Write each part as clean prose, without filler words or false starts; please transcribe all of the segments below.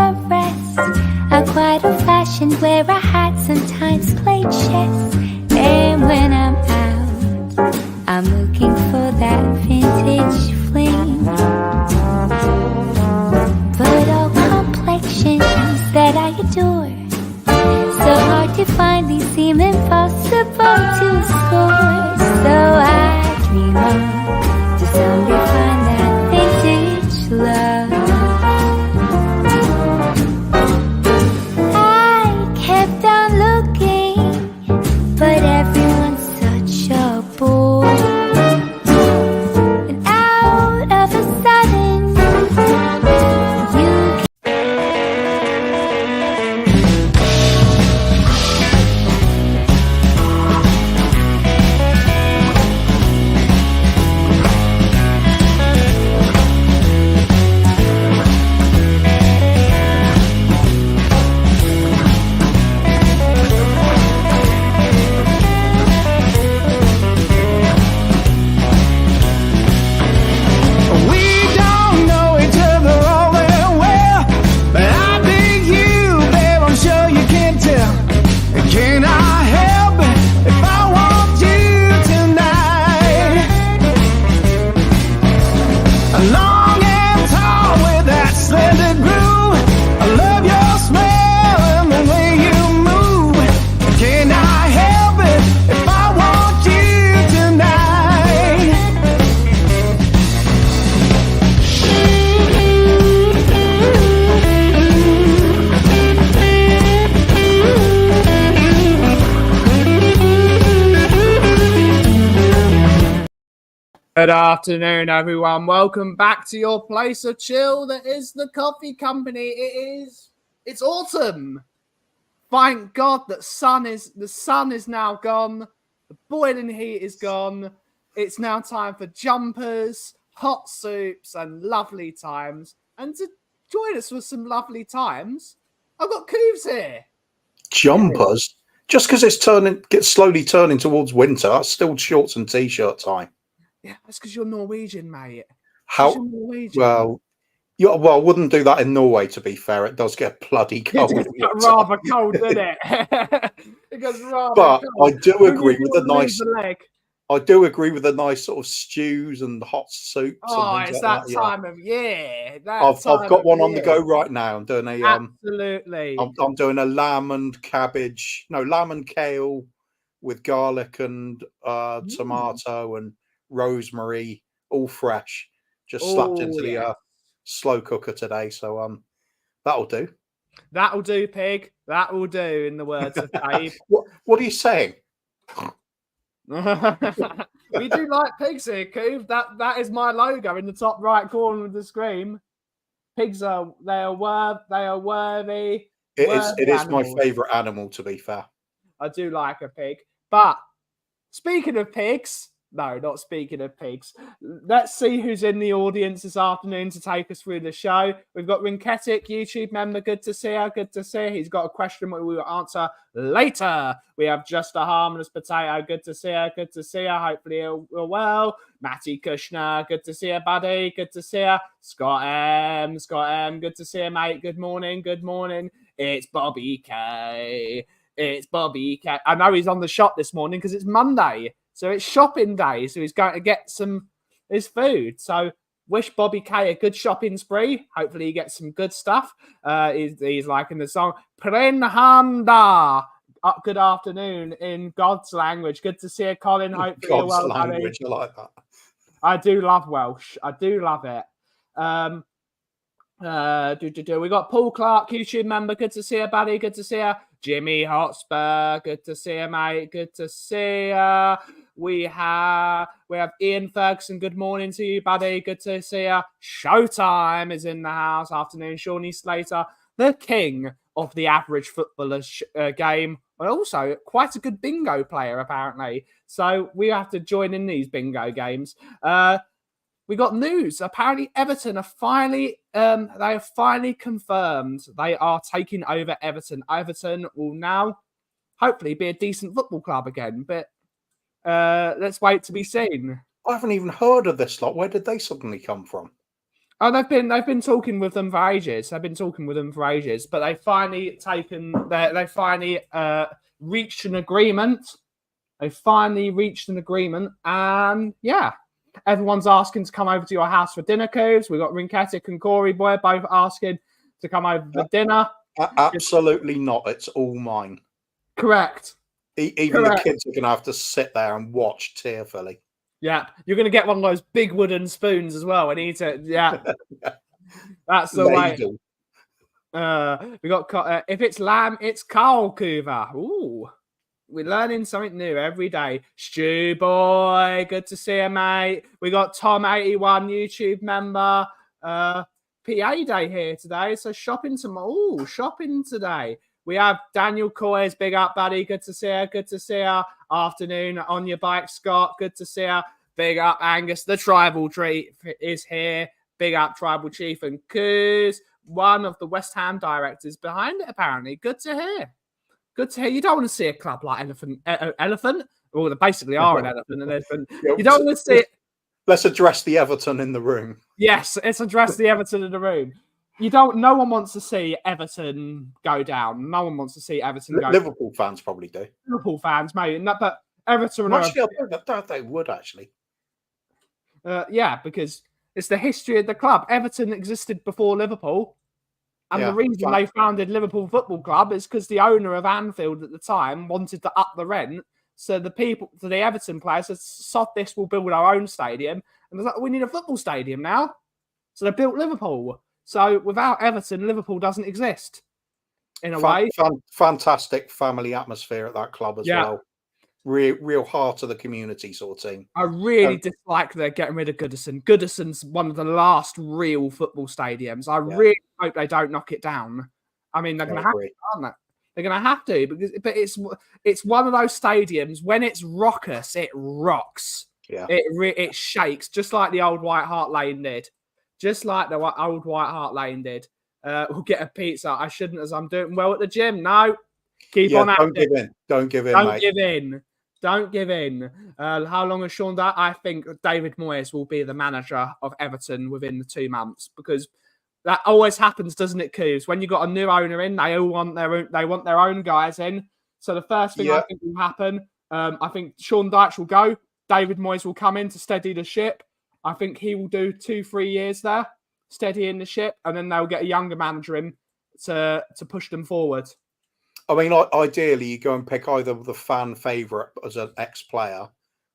the rest. I'm quite old-fashioned where I had sometimes played chess. And when I'm out, I'm looking for that vintage fling. But all complexions that I adore, so hard to find, these seem impossible to score. So I dream on to someday find that vintage love. I kept on looking, but everyone's such a bore. And out of a sudden, you Good afternoon, everyone. Welcome back to your place of chill that is the Kauffie Company. It's autumn. Thank God that the sun is now gone. The boiling heat is gone. It's now time for jumpers, hot soups, and lovely times. And to join us with some lovely times, I've got Coobs here. Jumpers? Just because gets slowly turning towards winter, that's still shorts and t-shirt time. Yeah, that's because you're Norwegian, mate. How? Norwegian. Well, I wouldn't do that in Norway, to be fair. It does get bloody cold. It gets rather cold, doesn't it? It gets rather but cold. I do agree with the nice sort of stews and hot soups. Oh, and it's like that time of year. I've got one on the go right now. I'm doing a absolutely. I'm doing a lamb and kale with garlic and tomato and rosemary, all fresh, just slapped into the slow cooker today. So that'll do. That'll do, pig. That will do, in the words of Dave. What are you saying? We do like pigs here, Coob. That is my logo in the top right corner of the screen. Pigs are worthy. It is my favourite animal, to be fair. I do like a pig. But speaking of pigs, no, not speaking of pigs. Let's see who's in the audience this afternoon to take us through the show. We've got Rinketic, YouTube member. Good to see her. Good to see her. He's got a question we will answer later. We have Just a Harmless Potato. Good to see her. Good to see her. Hopefully you're well. Matty Kushner. Good to see her, buddy. Good to see her. Scott M. Good to see her, mate. Good morning. Good morning. It's Bobby K. It's Bobby K. I know he's on the shop this morning because it's Monday. So it's shopping day, so he's going to get his food. So wish Bobby K a good shopping spree. Hopefully he gets some good stuff. He's liking the song Prenhanda. Good afternoon in God's language. Good to see you, Colin. Hopefully you're well, language, buddy. I like that. I do love Welsh. I do love it. We got Paul Clark, YouTube member. Good to see you, buddy. Good to see you. Jimmy Hotspur. Good to see you, mate. Good to see you. We have Ian Ferguson. Good morning to you, buddy. Good to see you. Showtime is in the house. Afternoon, Shawnee Slater, the king of the average footballer game. But also quite a good bingo player, apparently. So we have to join in these bingo games. We got news. Apparently, Everton are finally confirmed they are taking over Everton. Everton will now hopefully be a decent football club again. But let's wait to be seen. I haven't even heard of this lot. Where did they suddenly come from? Oh, they've been talking with them for ages. They've been talking with them for ages, but they finally reached an agreement. They finally reached an agreement, and yeah, everyone's asking to come over to your house for dinner, Coos. We've got Rinketic and Corey Boy both asking to come over for dinner. Absolutely not. It's all mine. Correct. Even the kids are going to have to sit there and watch tearfully. Yeah, you're going to get one of those big wooden spoons as well and eat it. Yeah, that's the Ladle. way. We got if it's lamb, it's Carl Coover. Ooh, we're learning something new every day. Stu Boy, good to see you, mate. We got Tom81, YouTube member. PA day here today, so shopping tomorrow. Shopping today. We have Daniel Coyes, big up, buddy. Good to see you. Good to see you. Afternoon on your bike, Scott. Good to see you. Big up, Angus. The tribal treat is here. Big up, tribal chief and Coos, one of the West Ham directors behind it, apparently. Good to hear. Good to hear. You don't want to see a club like Elephant. Well, they basically are an elephant. You don't want to see it. Let's address the Everton in the room. Yes, let's address the Everton in the room. No one wants to see Everton go down. No one wants to see Everton go down. Liverpool fans probably do. Liverpool fans, maybe. But Everton... Actually, I don't they would, actually. Yeah, because it's the history of the club. Everton existed before Liverpool. And the reason they founded Liverpool Football Club is because the owner of Anfield at the time wanted to up the rent. So the Everton players said, sod this, we'll build our own stadium. And they're like, we need a football stadium now. So they built Liverpool. So without Everton, Liverpool doesn't exist in a way. Fantastic family atmosphere at that club as well. Real heart of the community sort of team. I really dislike they're getting rid of Goodison. Goodison's one of the last real football stadiums. I really hope they don't knock it down. I mean, they're going to have to, aren't they? They're going to have to, but it's one of those stadiums. When it's raucous, it rocks. Yeah, it shakes just like the old White Hart Lane did. Just like the old White Hart Lane did. We'll get a pizza. I shouldn't, as I'm doing well at the gym. No, keep on. Don't give in. Don't give in. Don't give in. Don't give in. How long has Sean done? I think David Moyes will be the manager of Everton within the 2 months, because that always happens, doesn't it, Coos? When you got a new owner in, they all want their own guys in. So the first thing I think will happen, I think Sean Dyche will go. David Moyes will come in to steady the ship. I think he will do 2-3 years there, steadying the ship, and then they'll get a younger manager in to push them forward. I mean, ideally, you go and pick either the fan favourite as an ex-player,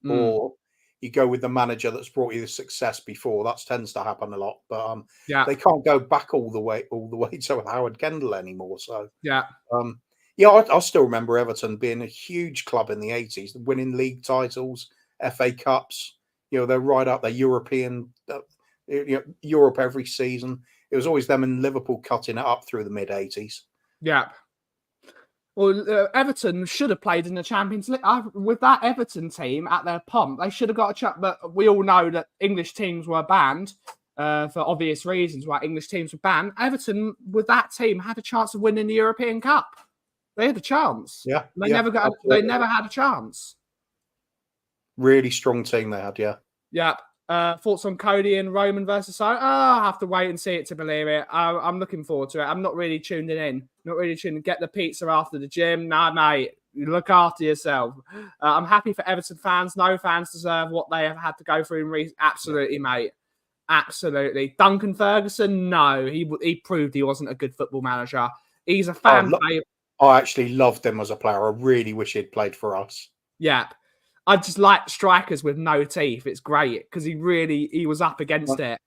or you go with the manager that's brought you the success before. That tends to happen a lot, but they can't go back all the way to Howard Kendall anymore. So I still remember Everton being a huge club in the 80s, winning league titles, FA Cups. You know, they're right up there, European, Europe every season. It was always them and Liverpool cutting it up through the mid 80s. Yeah. Well, Everton should have played in the Champions League. With that Everton team at their pomp, they should have got a chance. But we all know that English teams were banned for obvious reasons why English teams were banned. Everton, with that team, had a chance of winning the European Cup. They had a chance. Yeah. They never had a chance. Really strong team they had, yeah. Yeah. Thoughts on Cody and Roman versus I'll have to wait and see it to believe it. I'm looking forward to it. I'm not really tuned in. Not really tuned in. Get the pizza after the gym. Nah, mate. You look after yourself. I'm happy for Everton fans. No fans deserve what they have had to go through in recent. Absolutely, mate. Absolutely. Duncan Ferguson, no. He proved he wasn't a good football manager. He's a fan favorite. I actually loved him as a player. I really wish he'd played for us. Yeah. I just like strikers with no teeth. It's great because he was up against it.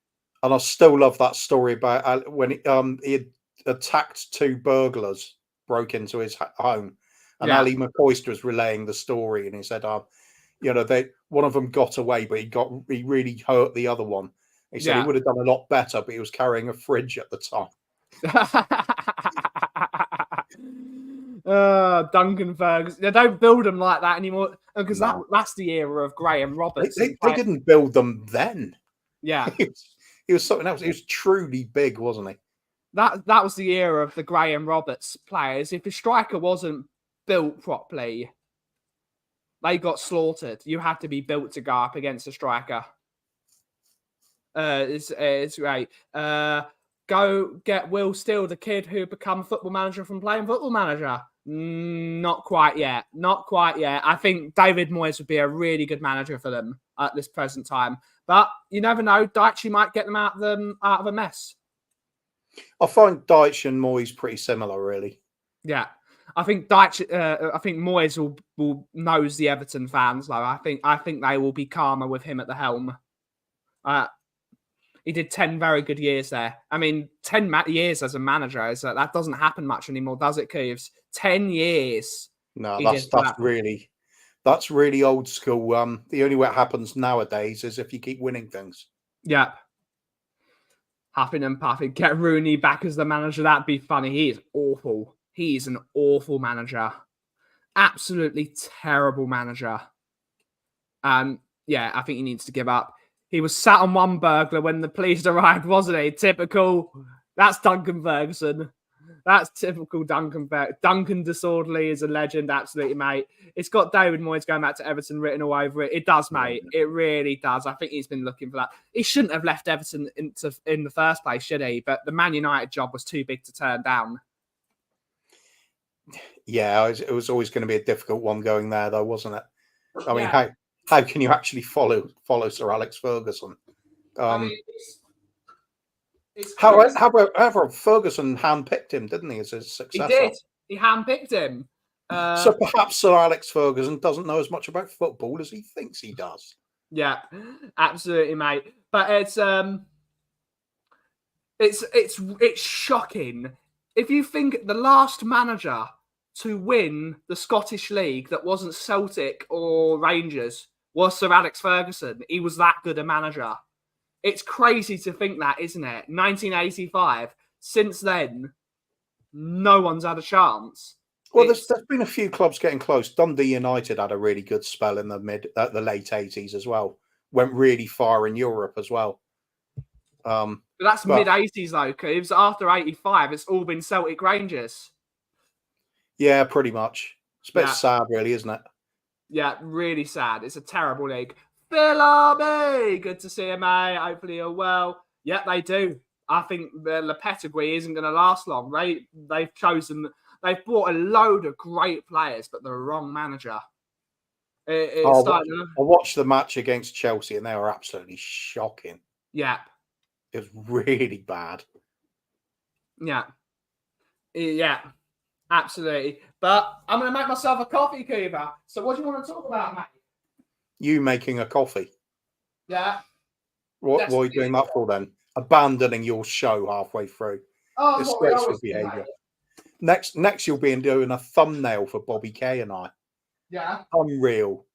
And I still love that story about when he had attacked 2 burglars, broke into his home, and Ali McCoyster was relaying the story, and he said, one of them got away, but he really hurt the other one. He said he would have done a lot better, but he was carrying a fridge at the time. Duncan Ferguson. They don't build them like that anymore because that's the era of Graham Roberts. They didn't build them then. Yeah, he was something else. He was truly big, wasn't he? That was the era of the Graham Roberts players. If a striker wasn't built properly, they got slaughtered. You had to be built to go up against a striker. It's great. Go get Will Steele, the kid who become football manager from playing Football Manager. Not quite yet. Not quite yet. I think David Moyes would be a really good manager for them at this present time. But you never know. Dyche might get them out of a mess. I find Dyche and Moyes pretty similar, really. Yeah. I think Moyes will knows the Everton fans though. I think they will be calmer with him at the helm. He did 10 very good years there. I mean, 10 years as a manager that doesn't happen much anymore, does it, Cooves? 10 years. No, that's really old school. The only way it happens nowadays is if you keep winning things. Yeah. Huffing and puffing. Get Rooney back as the manager. That'd be funny. He is awful. He is an awful manager. Absolutely terrible manager. Yeah, I think he needs to give up. He was sat on one burglar when the police arrived, wasn't he? Typical. That's Duncan Ferguson. That's typical Duncan. Duncan Disorderly is a legend, absolutely, mate. It's got David Moyes going back to Everton written all over it. It does, mate. It really does. I think he's been looking for that. He shouldn't have left Everton in the first place, should he? But the Man United job was too big to turn down. Yeah, it was always going to be a difficult one going there, though, wasn't it? I mean, how can you actually follow Sir Alex Ferguson? I mean, however, Ferguson handpicked him, didn't he, as his successor? He did. He handpicked him. So perhaps Sir Alex Ferguson doesn't know as much about football as he thinks he does. Yeah, absolutely, mate. But it's shocking. If you think the last manager to win the Scottish League that wasn't Celtic or Rangers was Sir Alex Ferguson. He was that good a manager. It's crazy to think that, isn't it? 1985. Since then, no one's had a chance. Well, there's been a few clubs getting close. Dundee United had a really good spell in the the late 80s as well. Went really far in Europe as well. But that's mid-80s though, Cooves. After 85, it's all been Celtic Rangers. Yeah, pretty much. It's a bit sad, really, isn't it? Yeah, really sad. It's a terrible league. Phil Army, good to see you, mate. Hopefully you're well. Yeah, they do. I think the pedigree isn't going to last long. They've brought a load of great players, but the wrong manager. I watched the match against Chelsea, and they were absolutely shocking. Yeah. It was really bad. Yeah. Yeah. Absolutely. But I'm going to make myself a coffee, Cuba. So what do you want to talk about, mate? You making a coffee? Yeah. What are you doing that for then? Abandoning your show halfway through. Oh, disgraceful behaviour. Next, you'll be doing a thumbnail for Bobby Kay and I. Yeah. Unreal.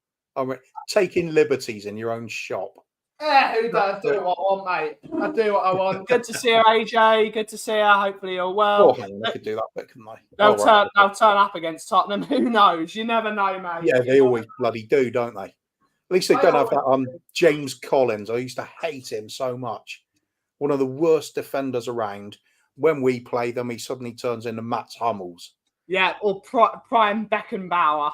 Taking liberties in your own shop. Yeah, who does do what I want, mate? I do what I want. Good to see you, AJ. Good to see you. Hopefully you're well. They could do that bit, couldn't they? They'll turn up against Tottenham. Who knows? You never know, mate. Yeah, they always bloody do, don't they? At least they don't have that James Collins. I used to hate him so much. One of the worst defenders around. When we play them, he suddenly turns into Mats Hummels. Yeah, or Prime Beckenbauer.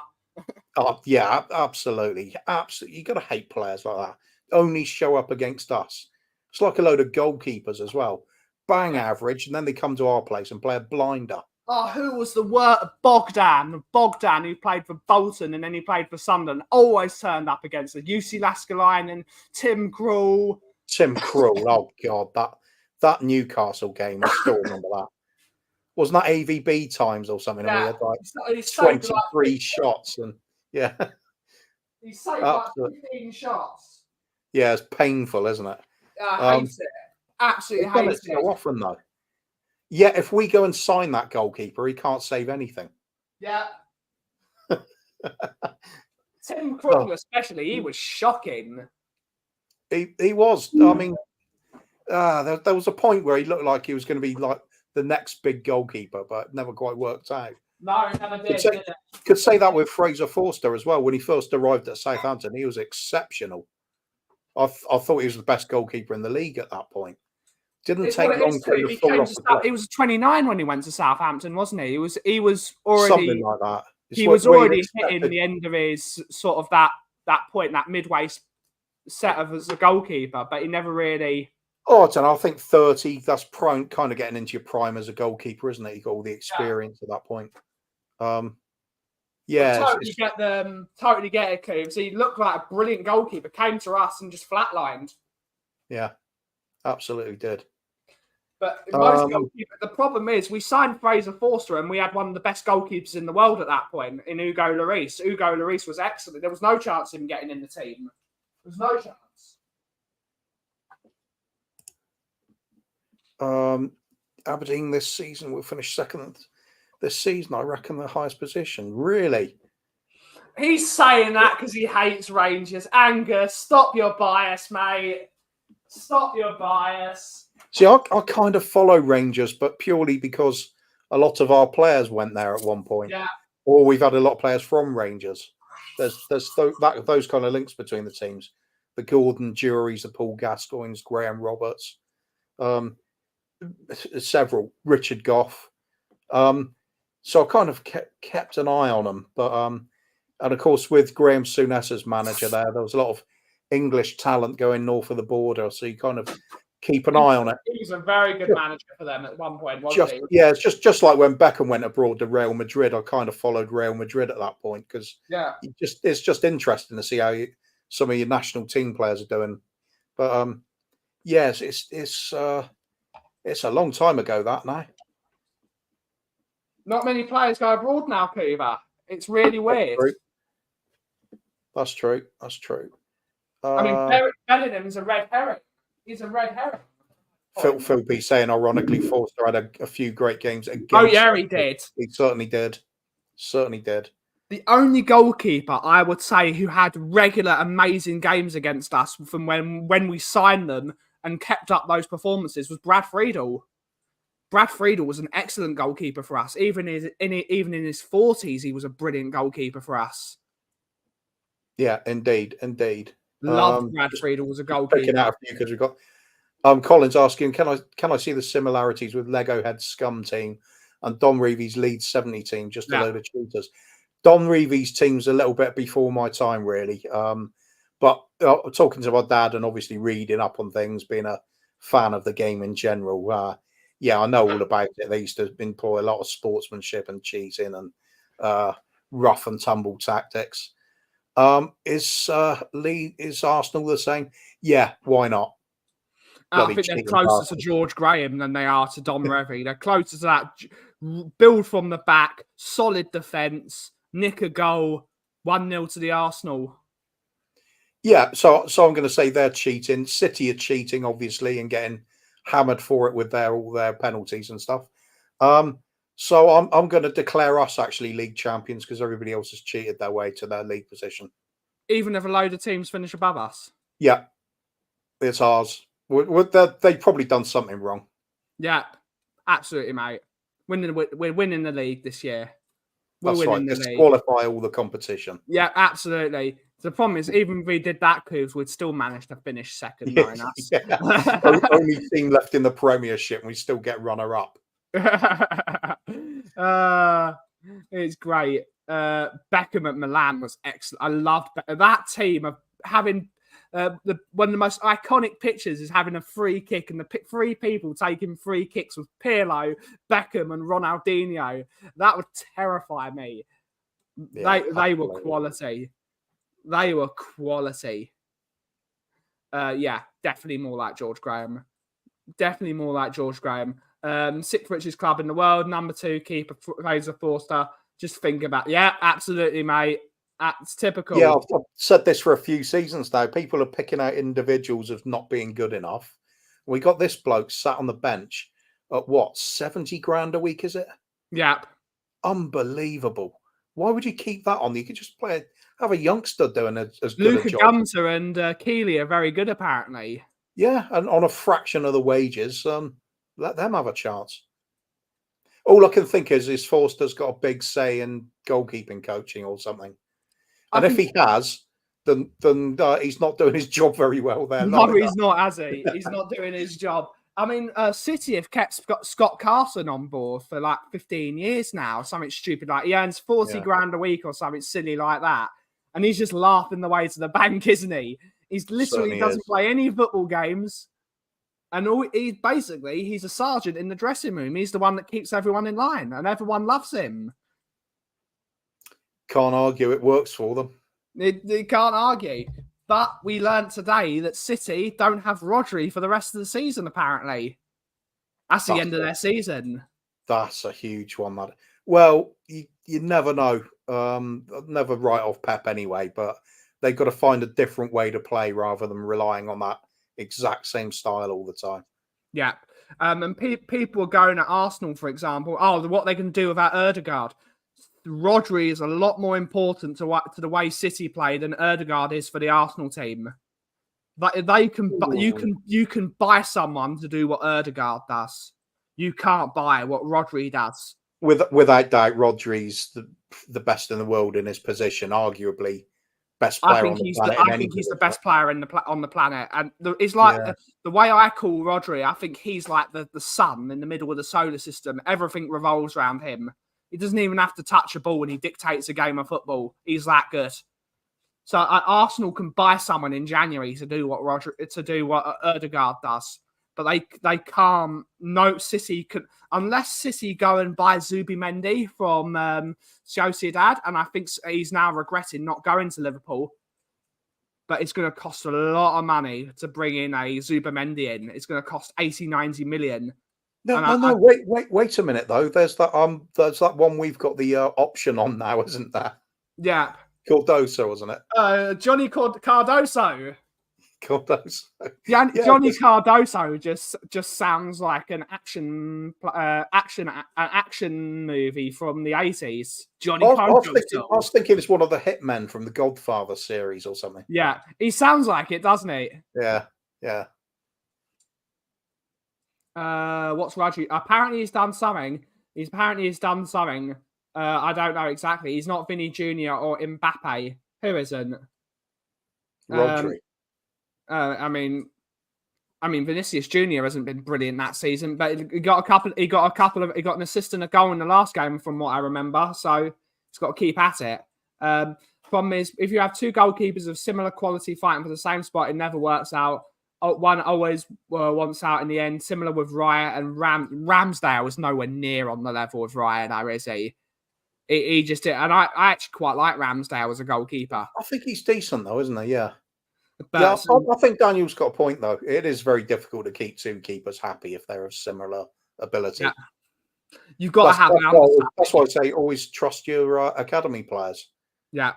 Oh, yeah, absolutely. Absolutely. You got to hate players like that. Only show up against us. It's like a load of goalkeepers as well. Bang average, and then they come to our place and play a blinder. Oh, who was the worst? Bogdan, who played for Bolton and then he played for Sunderland, always turned up against the UC Laskalainen, Tim Krul. Oh, God, that Newcastle game, I still remember that. Wasn't that AVB times or something? Yeah. We had like 23 shots. And yeah. He saved like 15 shots. Yeah, it's painful, isn't it? I hate it. Absolutely hate it. So often, though. Yeah, if we go and sign that goalkeeper, he can't save anything. Yeah. Tim Krul, especially, he was shocking. He was. I mean, there was a point where he looked like he was going to be like the next big goalkeeper, but it never quite worked out. No, it never did. Could say that with Fraser Forster as well. When he first arrived at Southampton, he was exceptional. I thought he was the best goalkeeper in the league at that point. Didn't take long for him to fall off the block. He was 29 when he went to Southampton, wasn't he? He was already something like that. He was already hitting the end of his sort of that point, that midway set of as a goalkeeper, but he never really. Oh, I don't know. I think 30. That's prime, kind of getting into your prime as a goalkeeper, isn't it? You got all the experience at that point. Yeah, Totally get it, Coombs. He looked like a brilliant goalkeeper. Came to us and just flatlined. Yeah, absolutely did. But most goalkeepers, the problem is we signed Fraser Forster and we had one of the best goalkeepers in the world at that point in Hugo Lloris. Hugo Lloris was excellent. There was no chance of him getting in the team. There was no chance. Aberdeen this season will finish second this season. I reckon the highest position. Really? He's saying that because he hates Rangers. Angus, stop your bias, mate. Stop your bias. See, I kind of follow Rangers, but purely because a lot of our players went there at one point. Yeah. Or we've had a lot of players from Rangers. There's those kind of links between the teams. The Gordon Juries, the Paul Gascoignes, Graham Roberts, several, Richard Goff. So I kind of kept an eye on them. But and of course, with Graham Souness as manager there was a lot of English talent going north of the border. So you kind of keep an eye on it. He was a very good manager for them at one point, wasn't he? Yeah, it's just like when Beckham went abroad to Real Madrid. I kind of followed Real Madrid at that point because it's just interesting to see how some of your national team players are doing. But yes, it's a long time ago that now. Not many players go abroad now, Coover. It's really weird. That's true. I mean, Bellingham's a red herring. He's a red herring. Phil B saying, ironically, Forster had a few great games against. Oh yeah, he did. He certainly did. The only goalkeeper I would say who had regular amazing games against us from when we signed them and kept up those performances was Brad Friedel. Brad Friedel was an excellent goalkeeper for us. Even in his 40s, he was a brilliant goalkeeper for us. Yeah, indeed. Loved Brad Friedel as a goalkeeper. Picking out a few because we've got Colin's asking, can I see the similarities with Lego Head's Scum team and Don Reevy's Leeds 70 team? Just a load of cheaters. Don Reevy's team's a little bit before my time, really. But talking to my dad and obviously reading up on things, being a fan of the game in general, I know all about it. They used to employ a lot of sportsmanship and cheating and rough and tumble tactics. Is Arsenal the same? Yeah, why not? I think they're closer to George Graham than they are to Don Revie. They're closer to that. Build from the back, solid defence, nick a goal, 1-0 to the Arsenal. Yeah, so I'm going to say they're cheating. City are cheating, obviously, and getting hammered for it with all their penalties and stuff. So I'm going to declare us actually league champions because everybody else has cheated their way to their league position. Even if a load of teams finish above us? Yeah, it's ours. They've probably done something wrong. Yeah, absolutely, mate. We're winning the league this year. That's right. Disqualify all the competition. Yeah, absolutely. The problem is, even if we did that, Cooves, we'd still manage to finish second. Only team left in the Premiership, and we still get runner-up. It's great. Beckham at Milan was excellent. I loved that team of having one of the most iconic pictures is having a free kick and the three people taking free kicks with Pirlo, Beckham, and Ronaldinho. That would terrify me. Yeah, they were quality. They were quality. Definitely more like George Graham. Sixth richest club in the world, number 2 keeper, Fraser Forster. Just think about absolutely, mate. That's typical. Yeah, I've said this for a few seasons now. People are picking out individuals of not being good enough. We got this bloke sat on the bench at what, 70 grand a week, is it? Yep. Unbelievable. Why would you keep that on? You could just have a youngster doing as good Luca a job. Gunter and Keeley are very good, apparently. Yeah, and on a fraction of the wages, let them have a chance. All I can think is Forster's got a big say in goalkeeping coaching or something. And if he has, then he's not doing his job very well there. No, he's not, has he? He's not doing his job. I mean, City have kept Scott Carson on board for like 15 years now. Something stupid like he earns 40 grand a week or something silly like that. And he's just laughing the way to the bank, isn't he? He's literally doesn't play any football games. And he's a sergeant in the dressing room. He's the one that keeps everyone in line, and everyone loves him. Can't argue it works for them. They can't argue. But we learned today that City don't have Rodri for the rest of the season, apparently. That's the end of their season. That's a huge one. Well, you never know. Never write off Pep anyway, but they've got to find a different way to play rather than relying on that exact same style all the time. Yeah. And people are going at Arsenal, for example. Oh, what they can do without Ødegaard. Rodri is a lot more important to the way City play than Ødegaard is for the Arsenal team. But you can buy someone to do what Ødegaard does. You can't buy what Rodri does. Without doubt, Rodri's the best in the world in his position, arguably best player on the planet. I think he's the best player on the planet, and it's like the way I call Rodri. I think he's like the sun in the middle of the solar system. Everything revolves around him. He doesn't even have to touch a ball, and he dictates a game of football. He's that good. So Arsenal can buy someone in January to do what Ødegaard does, but they can't. No, City could, unless City go and buy Zubimendi from Sociedad, and I think he's now regretting not going to Liverpool. But it's going to cost a lot of money to bring in a Zubimendi in. It's going to cost 80-90 million. No. Wait a minute though. There's that one we've got the option on now, isn't there? Yeah. Cardoso, wasn't it? Johnny Cardoso. Cardoso. Johnny Cardoso just sounds like an action movie from the 80s. I was thinking it's one of the hitmen from the Godfather series or something. Yeah, he sounds like it, doesn't he? Yeah. What's Rodri? Apparently he's done something. I don't know exactly. He's not Vinny Jr. or Mbappe. Who isn't? Rodri. I mean, Vinicius Jr. hasn't been brilliant that season, but he got an assist and a goal in the last game, from what I remember. So he's got to keep at it. Problem is, if you have two goalkeepers of similar quality fighting for the same spot, it never works out. One always wants out in the end. Similar with Raya and Ramsdale is nowhere near on the level of Raya now, is he? He just did, and I actually quite like Ramsdale as a goalkeeper. I think he's decent though, isn't he? Yeah. But, I think Daniel's got a point though. It is very difficult to keep two keepers happy if they're of similar ability. Yeah. You've got to have. That's why I say always trust your academy players. Yeah.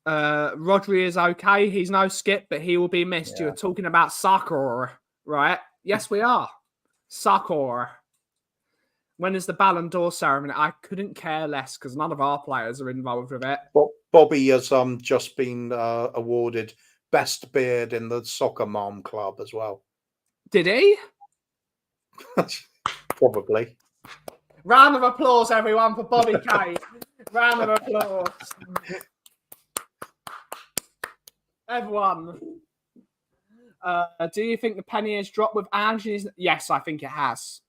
Rodri is okay. He's no skip, but he will be missed. Yeah. You're talking about Sakor, right? Yes, we are. Sakor. When is the Ballon d'Or ceremony? I couldn't care less because none of our players are involved with it. Well, Bobby has just been awarded best beard in the Soccer Mom Club as well. Did he? Probably. Round of applause, everyone, for Bobby K. Round of applause. Everyone. Do you think the penny has dropped with Ange? Yes, I think it has.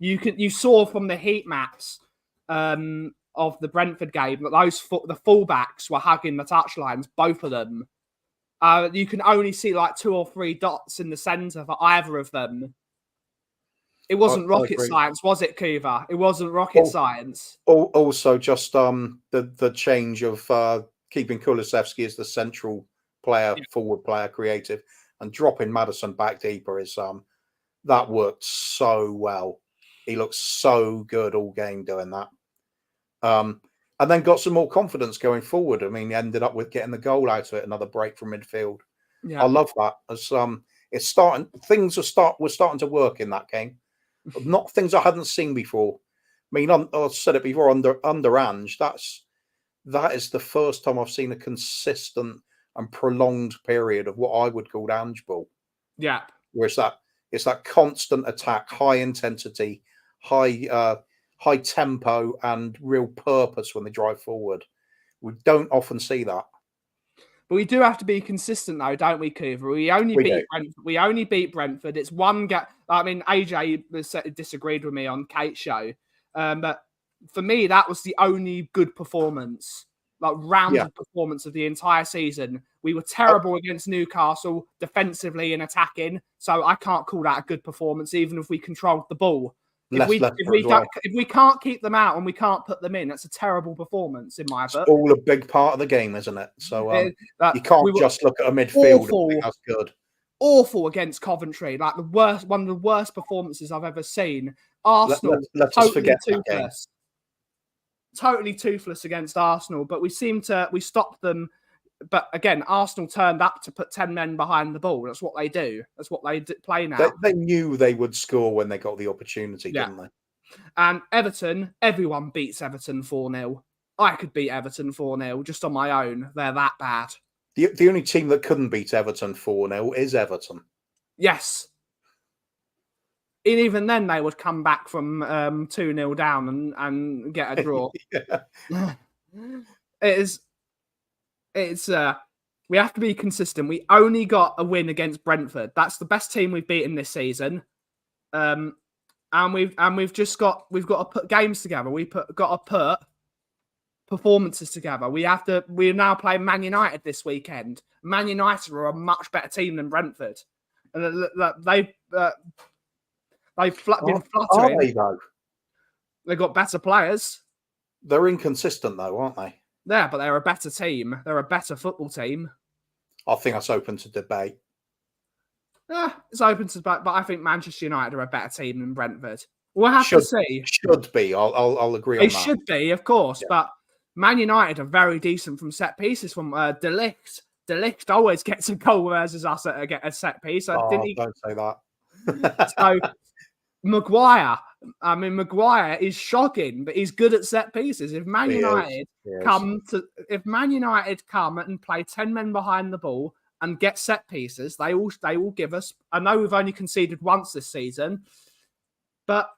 You saw from the heat maps of the Brentford game that the fullbacks were hugging the touchlines, both of them. You can only see like 2 or 3 dots in the centre for either of them. It wasn't rocket science, was it, Kuva? It wasn't rocket science. Also, just the change of keeping Kulusevski as the central player, forward player, creative, and dropping Maddison back deeper is that worked so well. He looked so good all game doing that. And then got some more confidence going forward. I mean, he ended up with getting the goal out of it, another break from midfield. Yeah. I love that. As it's starting, we're starting to work in that game. Not things I hadn't seen before. I mean, I've said it before under Ange. That is the first time I've seen a consistent and prolonged period of what I would call Ange ball. Yeah. Where it's that constant attack, high intensity, high tempo, and real purpose when they drive forward. We don't often see that. But we do have to be consistent, though, don't we, Coover? We only beat Brentford. It's one gap. I mean, AJ disagreed with me on Kate's show, but for me, that was the only good performance rounded performance of the entire season. We were terrible against Newcastle defensively and attacking, so I can't call that a good performance, even if we controlled the ball. If we can't keep them out and we can't put them in, that's a terrible performance in my book. It's all a big part of the game, isn't it? So you can't just look at a midfield and think that's good. Awful against Coventry, like one of the worst performances I've ever seen. Arsenal, let's totally forget toothless. Totally toothless against Arsenal, but we stopped them. But again, Arsenal turned up to put 10 men behind the ball. That's what they do. That's what they play now. They knew they would score when they got the opportunity, didn't they? And Everton, everyone beats Everton 4-0. I could beat Everton 4-0 just on my own. They're that bad. The only team that couldn't beat Everton 4-0 is Everton. Yes. And even then, they would come back from 2-0 down and get a draw. We have to be consistent. We only got a win against Brentford. That's the best team we've beaten this season. And we've got to put games together. Got to put performances together. We're now playing Man United this weekend. Man United are a much better team than Brentford, and they've been fluttering. Are they though? They've got better players. They're inconsistent though, aren't they? Yeah, but they're a better team. They're a better football team. I think that's open to debate. It's open to debate, but I think Manchester United are a better team than Brentford. We'll have to see. Should be. I'll agree on that. It should be, of course, but Man United are very decent from set pieces. From De Ligt always gets a goal versus us at a set piece. Don't say that. So Maguire is shocking, but he's good at set pieces. If Man United come and play 10 men behind the ball and get set pieces, they will give us. I know we've only conceded once this season, but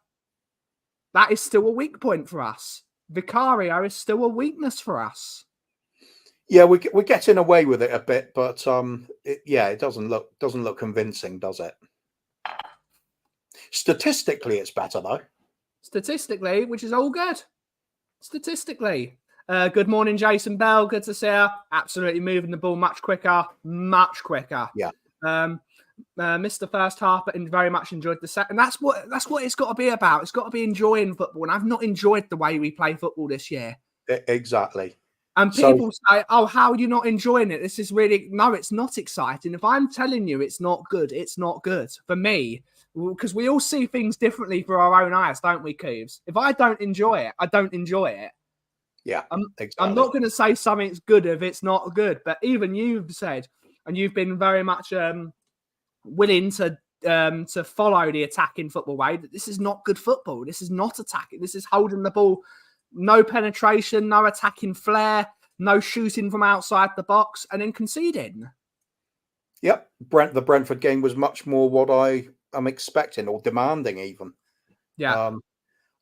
that is still a weak point for us. Vicario is still a weakness for us. Yeah, we're getting away with it a bit, but it doesn't look convincing, does it? Statistically, it's better though. Statistically, which is all good. Statistically. Good morning, Jason Bell. Good to see you. Absolutely moving the ball much quicker. Yeah. Missed the first half, but very much enjoyed the second. That's what it's got to be about. It's got to be enjoying football, and I've not enjoyed the way we play football this year. Exactly. And people say, "Oh, how are you not enjoying it? This is really no. It's not exciting. If I'm telling you it's not good, it's not good for me." Because we all see things differently through our own eyes, don't we, Cooves? If I don't enjoy it, I don't enjoy it. Yeah, exactly. I'm not going to say something's good if it's not good. But even you've said, and you've been very much willing to follow the attacking football way, that this is not good football. This is not attacking. This is holding the ball, no penetration, no attacking flair, no shooting from outside the box, and then conceding. Yep, the Brentford game was much more what I'm expecting or demanding even. Yeah.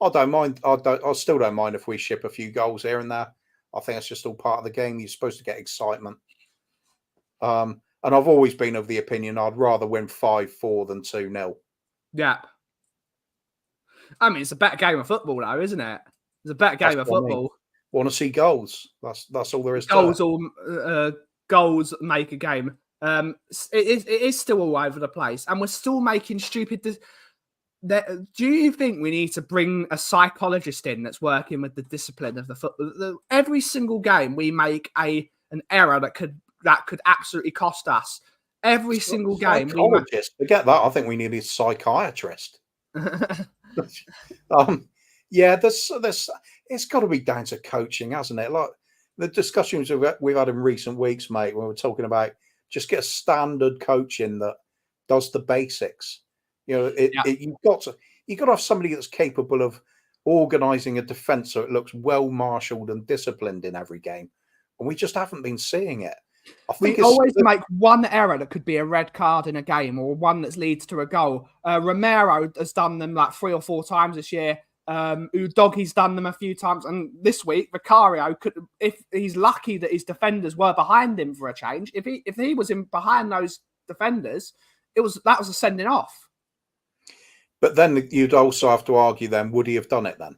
I don't mind. I still don't mind if we ship a few goals here and there. I think it's just all part of the game. You're supposed to get excitement. And I've always been of the opinion I'd rather win 5-4 than 2-0. Yeah. I mean, it's a better game of football, though, isn't it? It's a better game of football. Want to see goals? That's all there is to it. Goals make a game. It is still all over the place, and we're still making stupid. Do you think we need to bring a psychologist in that's working with the discipline of the football? Every single game we make an error that could absolutely cost us. Every single game. Forget that. I think we need a psychiatrist. Yeah, it's got to be down to coaching, hasn't it? Like the discussions we've had in recent weeks, mate, when we're talking about just get a standard coach in that does the basics. You know, you've got to have somebody that's capable of organising a defence so it looks well marshalled and disciplined in every game, and we just haven't been seeing it. I think we always make one error that could be a red card in a game, or one that leads to a goal. Romero has done them like 3 or 4 times this year. Udoghi's done them a few times, and this week Vicario could, if he's lucky that his defenders were behind him for a change. If he was in behind those defenders, that was a sending off. But then you'd also have to argue then, would he have done it then?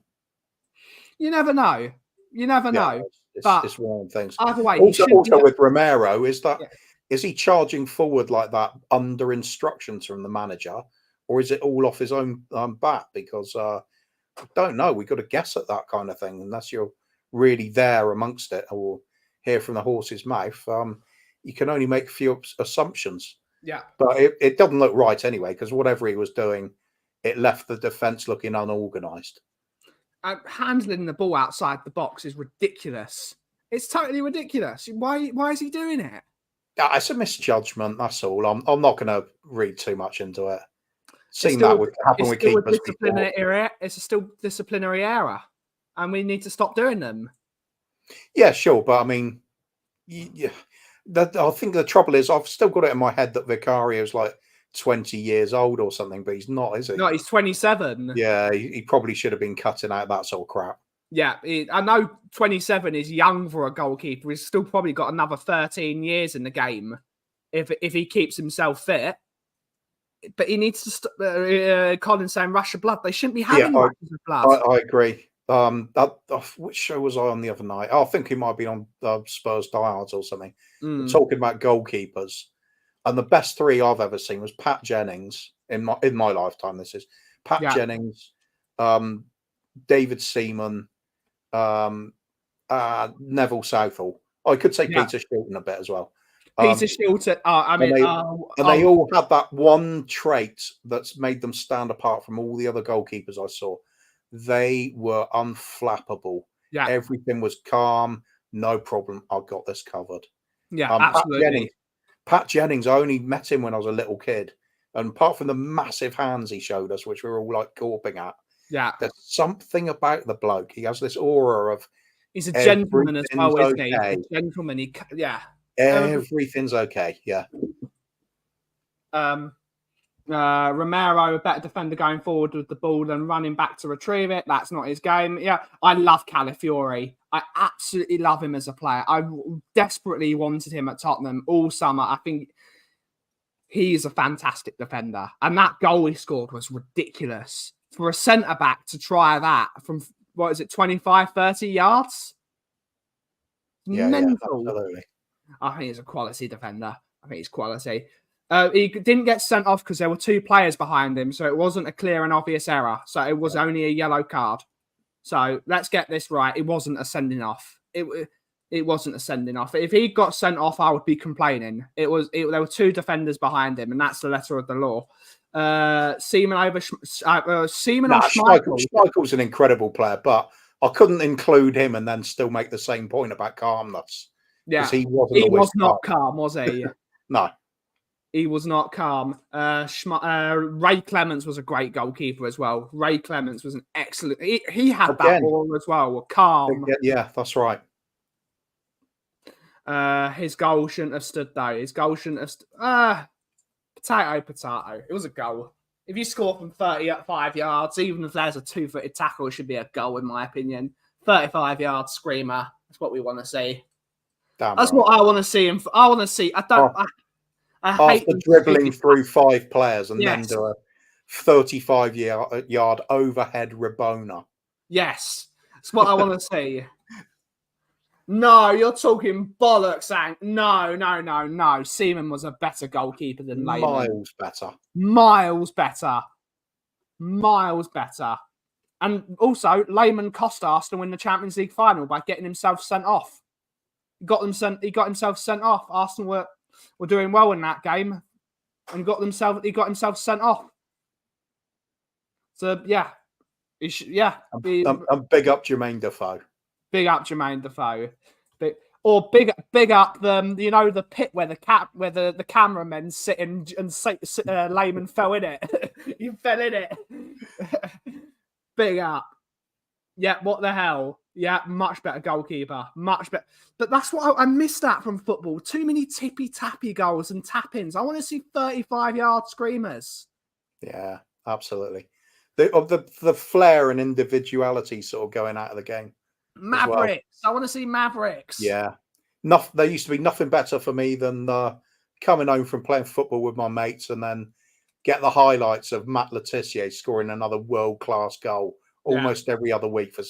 You never know. You never know. It's one of the things. Either way, Also with Romero, is he charging forward like that under instructions from the manager, or is it all off his own bat? Because I don't know. We've got to guess at that kind of thing unless you're really there amongst it or hear from the horse's mouth. You can only make a few assumptions. Yeah, but it doesn't look right anyway, because whatever he was doing, it left the defense looking unorganized. Handling the ball outside the box is ridiculous. It's totally ridiculous. Why is he doing it? It's a misjudgment. That's all. I'm not going to read too much into it. Seen that would happen with keepers before. It's a still disciplinary error, and we need to stop doing them. Yeah, sure, but I mean, I think the trouble is I've still got it in my head that Vicario's like 20 years old or something, but he's not, is he? No, he's 27. Yeah, he probably should have been cutting out that sort of crap. Yeah, I know 27 is young for a goalkeeper. He's still probably got another 13 years in the game if he keeps himself fit. But he needs to stop. Colin saying rush of blood. They shouldn't be having rushes of blood. I agree. Which show was I on the other night? I think he might be on Spurs Diehards or something. Talking about goalkeepers, and the best three I've ever seen was Pat Jennings in my lifetime. This is Pat Jennings, David Seaman, Neville Southall. I could say Peter Shilton a bit as well. Peter Shilton. They all had that one trait that's made them stand apart from all the other goalkeepers I saw. They were unflappable. Yeah, everything was calm, no problem. I've got this covered. Yeah, absolutely. Pat Jennings, I only met him when I was a little kid, and apart from the massive hands he showed us, which we were all like gawping at, there's something about the bloke. He has this aura of he's a gentleman as well, isn't he? A gentleman. Everything's okay. Yeah. Romero, a better defender going forward with the ball than running back to retrieve it. That's not his game. Yeah, I love Calafiori. I absolutely love him as a player. I desperately wanted him at Tottenham all summer. I think he's a fantastic defender. And that goal he scored was ridiculous. For a centre-back to try that from, 25, 30 yards? Mental. Yeah, absolutely. I think he's a quality defender. I think he's quality. He didn't get sent off because there were two players behind him, so it wasn't a clear and obvious error. So it was only a yellow card. So let's get this right. It wasn't a sending off. It wasn't a sending off. If he got sent off, I would be complaining. There were two defenders behind him, and that's the letter of the law. Seaman over Seaman or Schmeichel. Schmeichel's an incredible player, but I couldn't include him and then still make the same point about calmness. Yeah, he was not calm, was he? No. He was not calm. Ray Clements was a great goalkeeper as well. Ray Clements was an excellent. He had that ball as well. Calm. Yeah, that's right. His goal shouldn't have stood though. His goal shouldn't have. Potato. It was a goal. If you score from 35 yards, even if there's a 2-footed tackle, it should be a goal in my opinion. 35 yard screamer. That's what we want to see. That's what I want to see. I want to see. After dribbling through 5 players and then do a 35-yard overhead Rabona. Yes, that's what I want to see. No, you're talking bollocks, Hank. No. Seaman was a better goalkeeper than Lehmann. Miles better. And also, Lehmann cost Arsenal win the Champions League final by getting himself sent off. He got himself sent off. Arsenal were doing well in that game, and he got himself sent off. So yeah, big up Jermaine Defoe. Big up Jermaine Defoe. Big up the pit where the cameramen sitting and Lehmann fell in it. He fell in it. Big up. Yeah, what the hell? Yeah, much better goalkeeper. Much better. But that's what I missed that from football. Too many tippy-tappy goals and tap-ins. I want to see 35-yard screamers. Yeah, absolutely. The flair and individuality sort of going out of the game. Mavericks. Well. I want to see Mavericks. Yeah. There used to be nothing better for me than coming home from playing football with my mates and then get the highlights of Matt Letitia scoring another world-class goal almost every other week for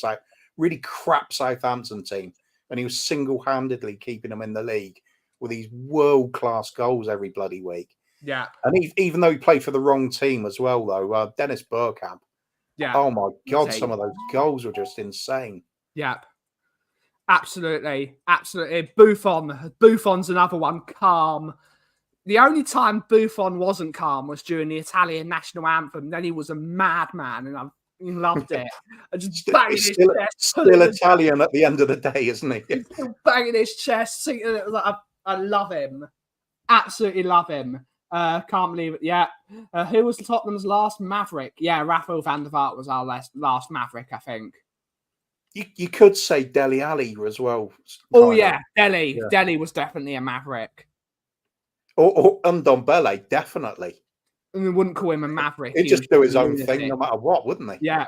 really crap Southampton team. and he was single-handedly keeping them in the league with these world-class goals every bloody week. Yeah. And even though he played for the wrong team as well, though, Dennis Bergkamp. Yeah. Oh my God, some of those goals were just insane. Yeah. Absolutely. Buffon's another one. Calm. The only time Buffon wasn't calm was during the Italian national anthem. Then he was a madman, and I loved it. I just banging his chest. Still Italian at the end of the day, isn't he? He's still banging his chest. Singing, I love him. Absolutely love him. Can't believe it. Yeah. Who was Tottenham's last Maverick? Yeah, Rafael van der Vaart was our last Maverick, I think. You could say Dele Alli as well. Oh, yeah. Dele. Yeah. Dele was definitely a Maverick. Or Ndombele, definitely. And we wouldn't call him a Maverick. He'd just do his own thing no matter what, wouldn't he? Yeah.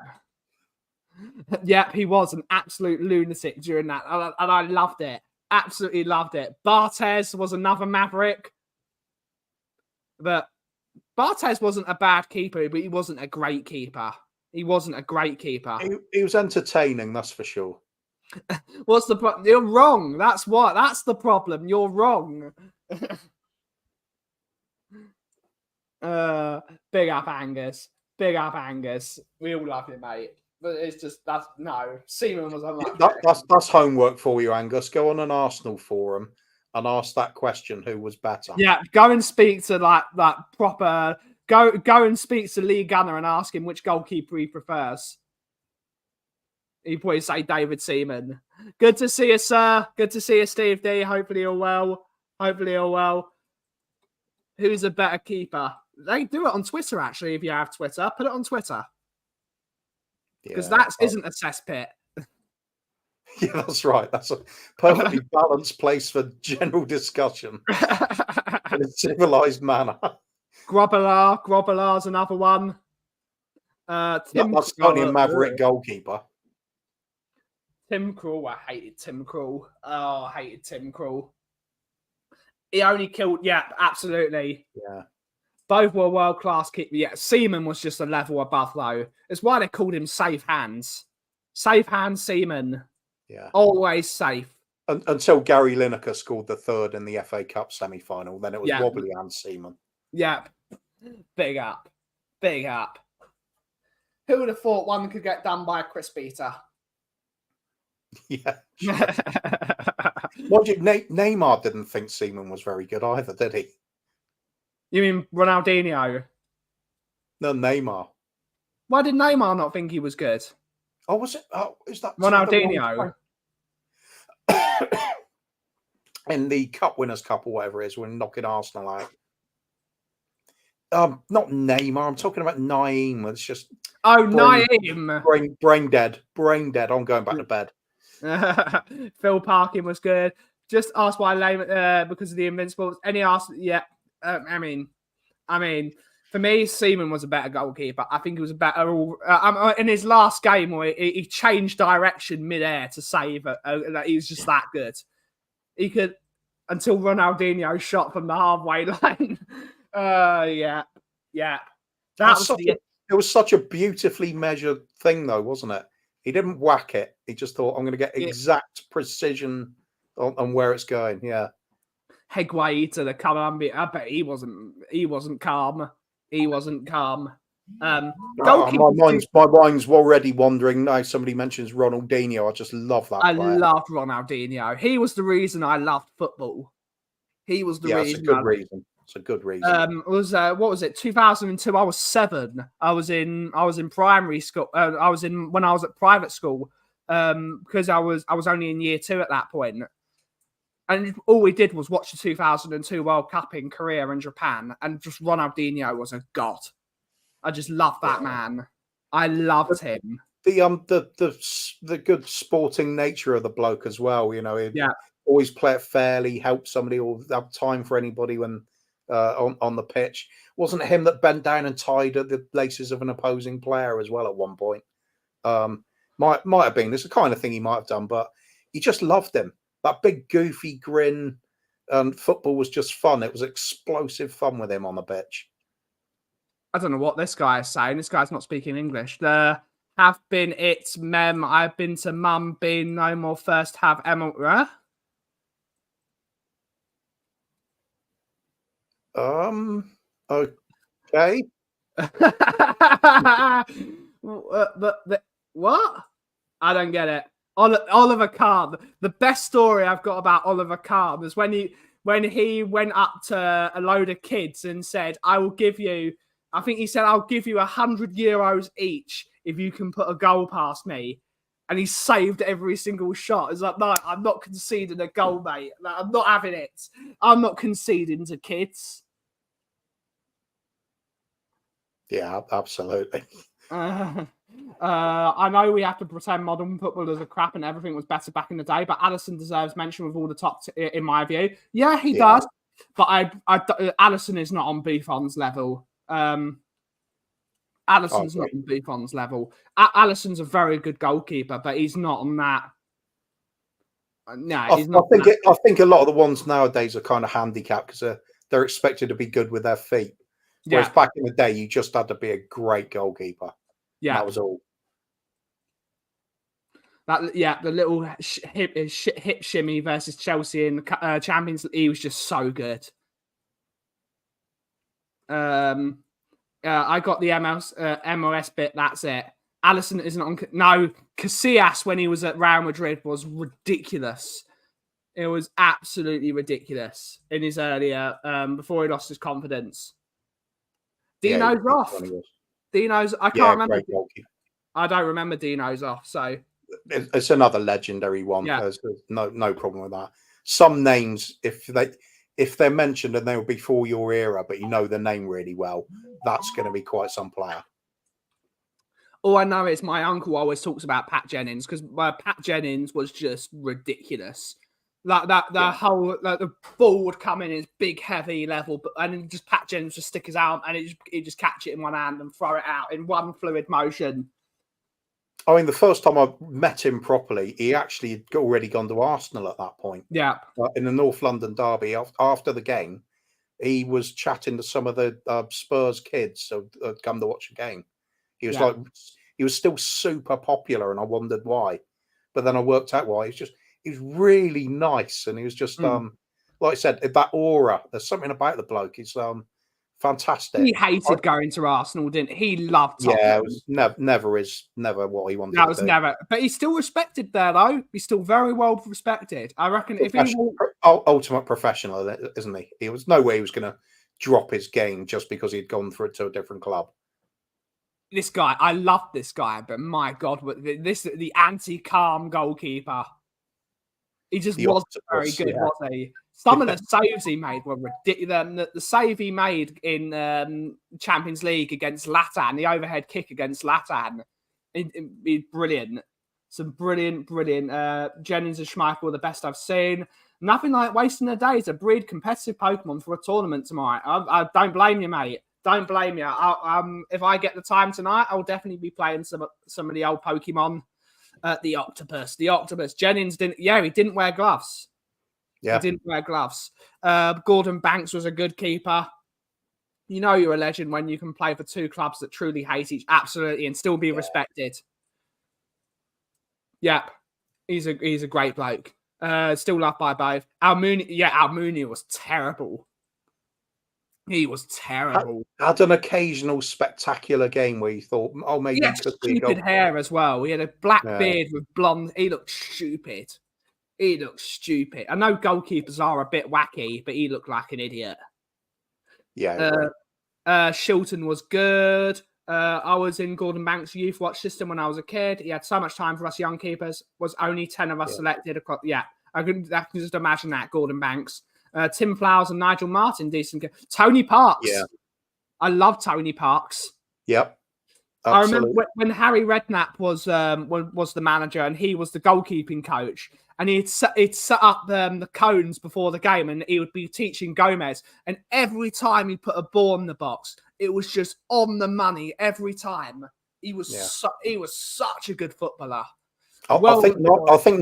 Yeah, he was an absolute lunatic during that. And I loved it. Absolutely loved it. Barthez was another Maverick. But Barthez wasn't a bad keeper, but he wasn't a great keeper. He wasn't a great keeper. He was entertaining, that's for sure. What's the problem? You're wrong. That's what. That's the problem. You're wrong. Big up Angus. Big up Angus. We all love you, mate. But it's just Seaman was unlucky. That's homework for you, Angus. Go on an Arsenal forum and ask that question: who was better? Yeah, go and speak to that proper. Go and speak to Lee Gunner and ask him which goalkeeper he prefers. He'd probably say David Seaman. Good to see you, sir. Good to see you, Steve D. Hopefully you're well. Who's a better keeper? They do it on Twitter, actually, if you have Twitter. Put it on Twitter. Because isn't a cesspit. Yeah, that's right. That's a perfectly balanced place for general discussion in a civilized manner. Grobbelaar's another one. That's only a Maverick goalkeeper. Tim Krul. I hated Tim Krul. Oh, I hated Tim Krul. He only killed... Yeah, absolutely. Yeah. Both were world-class keepers. Yeah, Seaman was just a level above, though. It's why they called him Safe Hands. Safe Hands Seaman. Yeah. Always safe. Until Gary Lineker scored the third in the FA Cup semi-final. Then it was Wobbly Hands Seaman. Yeah. Big up. Who would have thought one could get done by a Chris Beater? Yeah. Sure. Neymar didn't think Seaman was very good either, did he? You mean Ronaldinho? No, Neymar. Why did Neymar not think he was good? Oh, was it? Oh, is that Ronaldinho? In the Cup Winners' Cup or whatever it is, we're knocking Arsenal out. Not Neymar. I'm talking about Naeem. It's just Naeem. Brain dead. I'm going back to bed. Phil Parkin was good. Just asked why lame because of the Invincibles. Any Arsenal? Yeah. I mean, for me, Seaman was a better goalkeeper. I think he was a better. In his last game, where he changed direction mid-air to save it. He was just that good. He could until Ronaldinho shot from the halfway line. Yeah. It was such a beautifully measured thing, though, wasn't it? He didn't whack it. He just thought, I'm going to get exact precision on where it's going. Yeah. Higuaita to the Colombia. I bet he wasn't calm. My mind's already wandering now. Somebody mentions Ronaldinho. I just love that. I loved Ronaldinho. He was the reason I loved football. He was the reason. It's a good reason. What was it? 2002. I was 7. I was in primary school. When I was at private school, because I was only in year 2 at that point. And all we did was watch the 2002 World Cup in Korea and Japan, and just Ronaldinho was a god. I just loved that man. I loved him. The good sporting nature of the bloke as well. You know, he'd always play it fairly, help somebody, or have time for anybody when on the pitch. Wasn't it him that bent down and tied the laces of an opposing player as well at one point? Might have been. It's the kind of thing he might have done, but he just loved him. That big goofy grin, and football was just fun. It was explosive fun with him on the pitch. I don't know what this guy is saying. This guy's not speaking English. The Have been it's mem. I've been to mum. Been no more. First have Emma. Okay. What? I don't get it. Oliver Kahn. The best story I've got about Oliver Kahn is when he went up to a load of kids and said, "I will give you." I think he said, "I'll give you €100 each if you can put a goal past me." And he saved every single shot. It's like, no, I'm not conceding a goal, mate. Like, I'm not having it. I'm not conceding to kids. Yeah, absolutely. I know we have to pretend modern footballers are crap and everything was better back in the day, but Alisson deserves mention with all the top, in my view. Yeah, he does. But Alisson is not on Buffon's level. Alisson's not on Buffon's level. Alisson's a very good goalkeeper, but he's not on that. No, he's not. I think a lot of the ones nowadays are kind of handicapped because they're expected to be good with their feet. Whereas back in the day, you just had to be a great goalkeeper. Yeah, that was all. The little hip shimmy versus Chelsea in the Champions League, he was just so good. I got the MLS bit. That's it. Alisson isn't on. No, Casillas when he was at Real Madrid was ridiculous. It was absolutely ridiculous in his earlier before he lost his confidence. Dino's off. Dino's. I can't remember. I don't remember Dino's off. So it's another legendary one. Yeah. There's no problem with that. Some names, if they're mentioned and they were before your era, but you know the name really well, that's going to be quite some player. All I know is my uncle always talks about Pat Jennings because Pat Jennings was just ridiculous. Like that whole the ball would come in his big heavy level, and then just Pat Jennings just stick his arm and he'd just catch it in one hand and throw it out in one fluid motion. I mean, the first time I met him properly, he actually had already gone to Arsenal at that point. Yeah, in the North London derby after the game, he was chatting to some of the Spurs kids who had come to watch the game. He was he was still super popular, and I wondered why. But then I worked out why. He was really nice, and he was just like I said, that aura. There's something about the bloke. He's fantastic. He hated going to Arsenal, didn't he? He loved Tottenham. Yeah, it was never what he wanted. That was never. But he's still respected there, though. He's still very well respected. I reckon if he ultimate professional, isn't he? He was no way he was going to drop his game just because he'd gone through it to a different club. This guy, I love this guy, but my God, the anti-calm goalkeeper. He just wasn't very good, was he? Some of the saves he made were ridiculous. The save he made in Champions League against Latan, the overhead kick against Latan, it's brilliant. Some brilliant. Jennings and Schmeichel, the best I've seen. Nothing like wasting a day to breed competitive Pokemon for a tournament tomorrow. I don't blame you, mate. Don't blame you. If I get the time tonight, I'll definitely be playing some of the old Pokemon. The Octopus. Jennings didn't. Yeah, he didn't wear gloves. Yeah, he didn't wear gloves. Gordon Banks was a good keeper. You know you're a legend when you can play for two clubs that truly hate each absolutely and still be respected. Yep, he's a great bloke. Still loved by both. Almunia was terrible. He was terrible. Had an occasional spectacular game where you thought, oh, maybe he had stupid hair as well. He had a black beard with blonde. He looked stupid. I know goalkeepers are a bit wacky, but he looked like an idiot. Yeah. Shilton was good. I was in Gordon Banks' youth watch system when I was a kid. He had so much time for us young keepers. Was only 10 of us selected across. Yeah, I can just imagine that. Gordon Banks. Tim Flowers and Nigel Martin, decent. Tony Parks. Yeah. I love Tony Parks. Yep. Absolutely. I remember when Harry Redknapp was the manager and he was the goalkeeping coach, and he'd set up the cones before the game, and he would be teaching Gomez. And every time he put a ball in the box, it was just on the money every time. He was such a good footballer. I think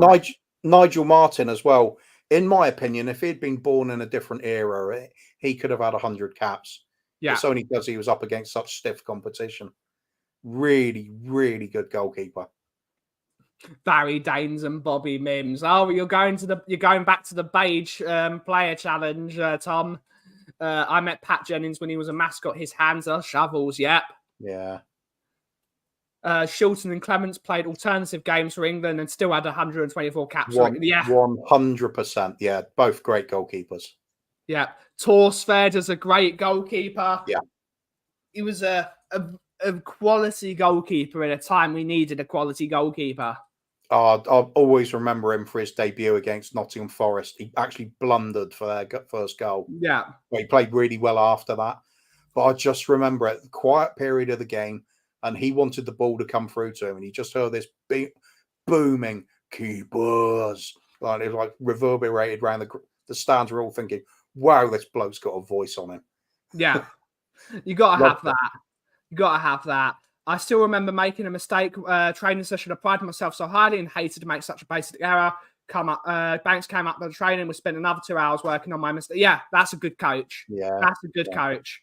Nigel Martin as well. In my opinion, if he'd been born in a different era, he could have had 100 caps. Yeah. It's only because he was up against such stiff competition. Really, really good goalkeeper. Barry Daines and Bobby Mims. Oh, you're going back to the Beige player challenge, Tom. I met Pat Jennings when he was a mascot. His hands are shovels. Yep. Yeah. Shilton and Clements played alternative games for England and still had 124 caps. 100%. Yeah, both great goalkeepers. Yeah. Torsfed is a great goalkeeper. Yeah. He was a quality goalkeeper at a time we needed a quality goalkeeper. I'll always remember him for his debut against Nottingham Forest. He actually blundered for their first goal. Yeah. He played really well after that. But I just remember at the quiet period of the game, and he wanted the ball to come through to him, and he just heard this booming keepers. Like it was like reverberated around the stands. Were all thinking, "Wow, this bloke's got a voice on him." Yeah, you gotta have that. You gotta have that. I still remember making a mistake training session. I prided myself so highly and hated to make such a basic error. Banks came up with the training. We spent another 2 hours working on my mistake. Yeah, that's a good coach. Yeah, that's a good coach.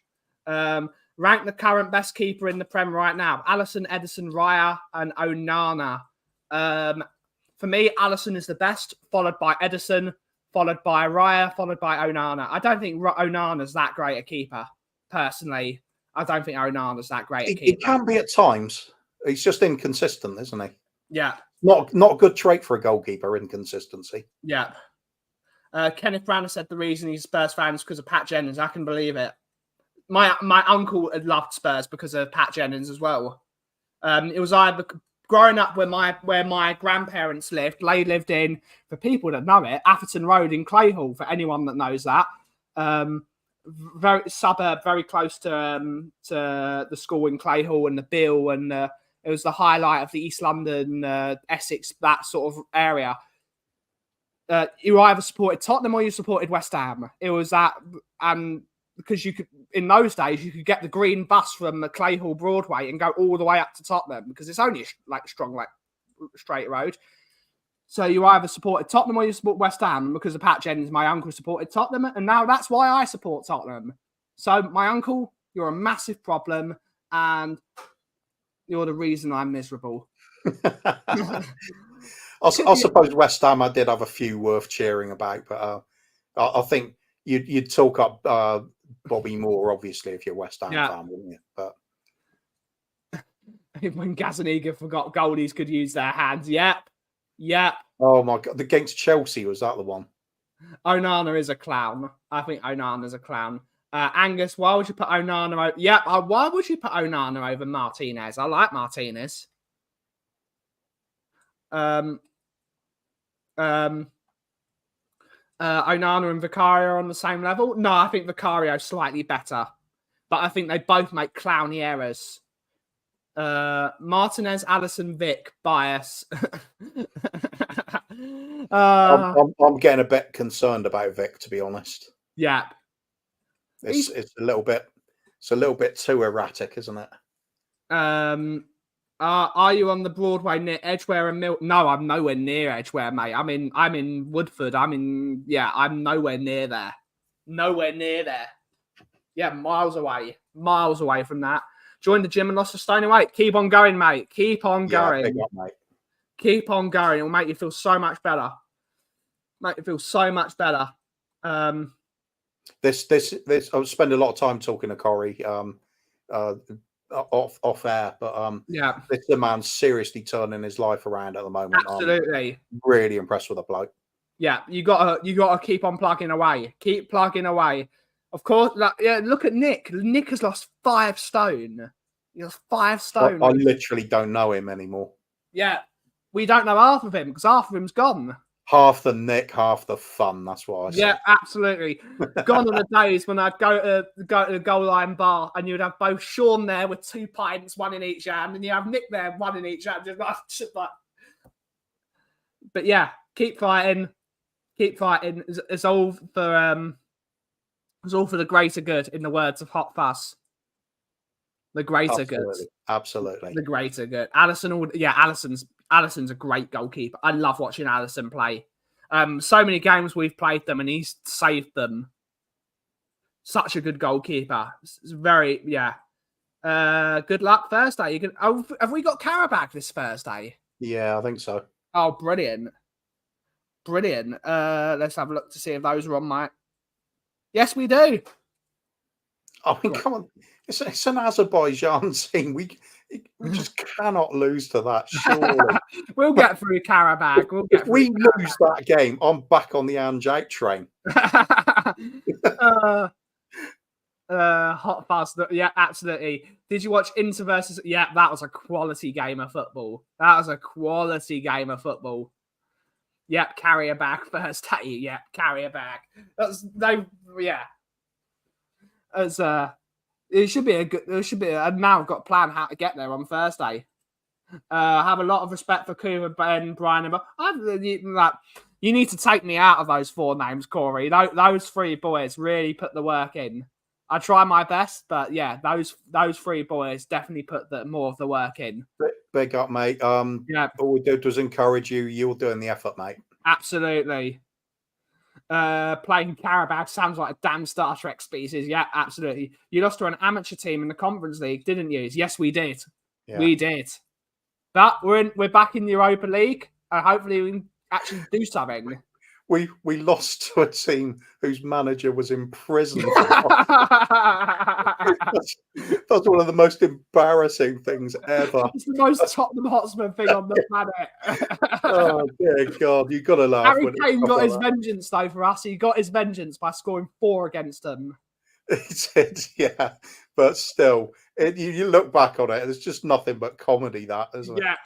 Rank the current best keeper in the Prem right now: Alisson, Edison, Raya, and Onana. For me, Alisson is the best, followed by Edison, followed by Raya, followed by Onana. I don't think Onana's that great a keeper, personally. I don't think Onana's that great a keeper. He can be at times. He's just inconsistent, isn't he? Yeah. Not a good trait for a goalkeeper, inconsistency. Yeah. Kenneth Browner said the reason he's Spurs fan is because of Pat Jennings. I can believe it. My uncle had loved Spurs because of Pat Jennings as well. It was either growing up where my grandparents lived. They lived in, for people that know it, Atherton Road in Clayhall. For anyone that knows that, very suburb, very close to the school in Clayhall and the Bill, and it was the highlight of the East London, Essex, that sort of area. You either supported Tottenham or you supported West Ham. It was that, because you could, in those days, you could get the green bus from the Clayhall Broadway and go all the way up to Tottenham because it's only straight road. So you either supported Tottenham or you support West Ham. And because of Pat Jennings, my uncle supported Tottenham, and now that's why I support Tottenham. So my uncle, you're a massive problem, and you're the reason I'm miserable. I suppose West Ham, I did have a few worth cheering about, but I think you'd talk up Bobby Moore, obviously, if you're a West Ham fan, wouldn't you? But when Gazaniga forgot goalies could use their hands. Yep. Oh my God, against Chelsea, was that the one? Onana is a clown. I think Onana's a clown. Angus, why would you put Onana over? Yeah, why would you put Onana over Martinez? I like Martinez. Onana and Vicario are on the same level. No, I think Vicario's slightly better, but I think they both make clowny errors. Martinez, Alisson, Vic, bias. I'm getting a bit concerned about Vic, to be honest. Yeah, it's a little bit too erratic, isn't it? Are you on the Broadway near Edgware and Milton? No, I'm nowhere near Edgware, mate. I'm in Woodford. I'm nowhere near there. Yeah, miles away from that. Joined the gym and lost a stone of weight. Keep on going, mate. Keep on going. Big up, mate. Keep on going. It'll make you feel so much better. This I spend a lot of time talking to Corey off air, but this the man seriously turning his life around at the moment. Absolutely. I'm really impressed with the bloke. Yeah, you gotta keep on plugging away. Keep plugging away. Of course, look at Nick. Nick has lost 5 stone. He lost 5 stone. I literally don't know him anymore. Yeah, we don't know half of him because half of him's gone. Half the Nick, half the fun. That's what I say. Yeah, absolutely. Gone are the days when I'd go to the goal line bar and you'd have both Sean there with 2 pints, one in each hand, and you have Nick there, one in each hand. Just like... But yeah, keep fighting. It's all for the greater good, in the words of Hot Fuzz. The greater good. Absolutely. The greater good. Alisson's a great goalkeeper. I love watching Alisson play. So many games we've played them and he's saved them. Such a good goalkeeper. It's very, Good luck Thursday. Have we got Karabakh this Thursday? Yeah, I think so. Oh, brilliant. Brilliant. Let's have a look to see if those are on my... Yes, we do. I mean, come on. It's an Azerbaijan team. We just cannot lose to that, surely. We'll get through Karabakh. If we lose that game, I'm back on the Anjak train. Hot fuzz. Yeah, absolutely. Did you watch Inter versus... Yeah, that was a quality game of football. Yep, carrier back first. Yep, carrier back. It should be a good. Now I've got a plan how to get there on Thursday. I have a lot of respect for Cooper, Ben, Brian, but you need to take me out of those 4 names, Corey. Those 3 boys really put the work in. I try my best, but yeah, those 3 boys definitely put more of the work in. Big up, mate. Yeah. All we did was encourage you. You're doing the effort, mate. Absolutely. Playing Karabakh sounds like a damn Star Trek species. Yeah, absolutely. You lost to an amateur team in the Conference League, didn't you? Yes, we did. Yeah. We did. But we're back in the Europa League. Hopefully, we can actually do something. We lost to a team whose manager was in prison. That's one of the most embarrassing things ever. It's the most Tottenham Hotspur thing on the planet. Oh dear God, you've got to laugh. Harry Kane got his vengeance though for us. He got his vengeance by scoring 4 against them. He did, yeah. But still, you look back on it, it's just nothing but comedy, that, isn't it? Yeah.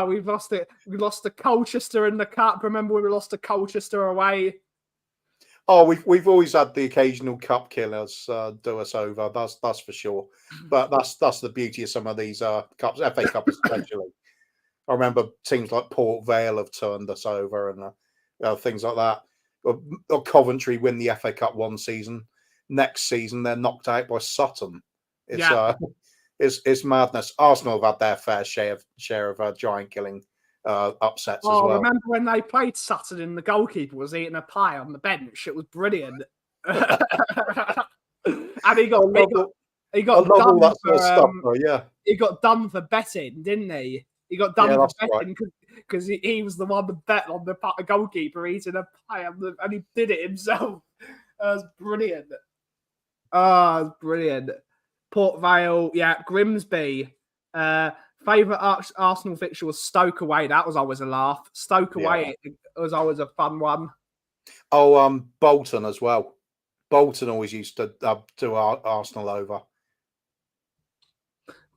We've lost it. We lost to Colchester in the cup. Remember when we lost to Colchester away? Oh, we've always had the occasional cup killers do us over. That's for sure. But that's the beauty of some of these cups, FA Cup especially. I remember teams like Port Vale have turned us over and things like that. Or Coventry win the FA Cup one season. Next season they're knocked out by Sutton. It's madness. Arsenal have had their fair share of giant killing upsets as well. Remember when they played Sutton and the goalkeeper was eating a pie on the bench? It was brilliant. And he got done He got done for betting, didn't he? He got done for betting because he was the one that bet on the goalkeeper eating a pie and he did it himself. That was brilliant. Brilliant. Port Vale, Grimsby. Favourite Arsenal fixture was Stoke away. That was always a laugh. Stoke away, it was always a fun one. Oh, Bolton as well. Bolton always used to do Arsenal over.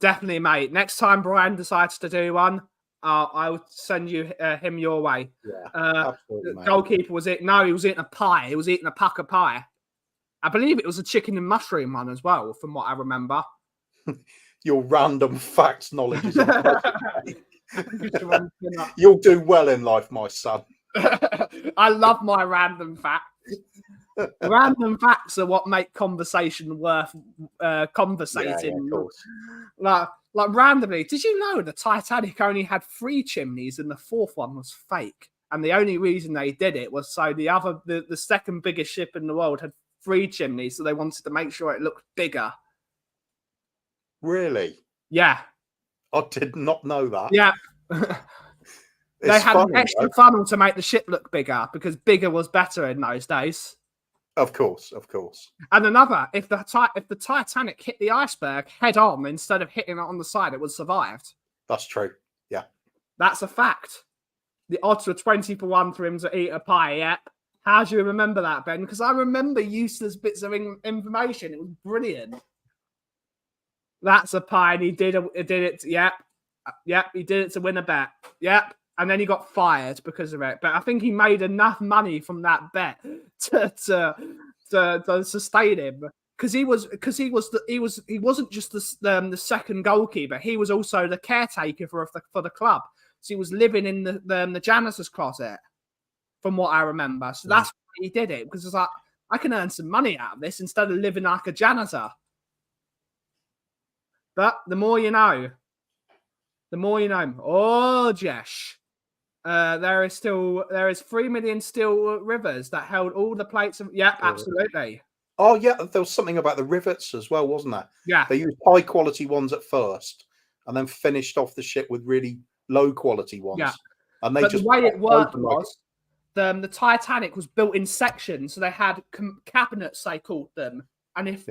Definitely, mate. Next time Brian decides to do one, I'll send him your way. Yeah, absolutely, the goalkeeper was it? No, he was eating a pie. He was eating a pack of pie. I believe it was a chicken and mushroom one as well, from what I remember. Your random facts knowledge is impressive. You'll do well in life, my son. I love my random facts. Random facts are what make conversation worth conversating. Yeah, like randomly, did you know the Titanic only had 3 chimneys and the 4th one was fake? And the only reason they did it was so the second biggest ship in the world had 3 chimneys, so they wanted to make sure it looked bigger. Really? Yeah. I did not know that. Yeah. They had an extra funnel to make the ship look bigger because bigger was better in those days. Of course. And another, if the Titanic hit the iceberg head on instead of hitting it on the side, it would have survived. That's true. Yeah. That's a fact. The odds were 20-1 for him to eat a pie. Yep. How do you remember that, Ben? Because I remember useless bits of information. It was brilliant. That's a pie, and he did it. Yep. He did it to win a bet. Yep. And then he got fired because of it. But I think he made enough money from that bet to sustain him. Because he wasn't just the second goalkeeper. He was also the caretaker for the club. So he was living in the janitor's closet, from what I remember. So that's why he did it, because it's like, I can earn some money out of this instead of living like a janitor. But the more you know. Oh, Jesh. There is 3 million steel rivers that held all the plates of... Yep, absolutely. Oh yeah, there was something about the rivets as well, wasn't there? Yeah, They used high quality ones at first, and then finished off the ship with really low quality yeah. ones, and they But the just way it popped worked open like was the Titanic was built in sections, so they had cabinets, they called them, and if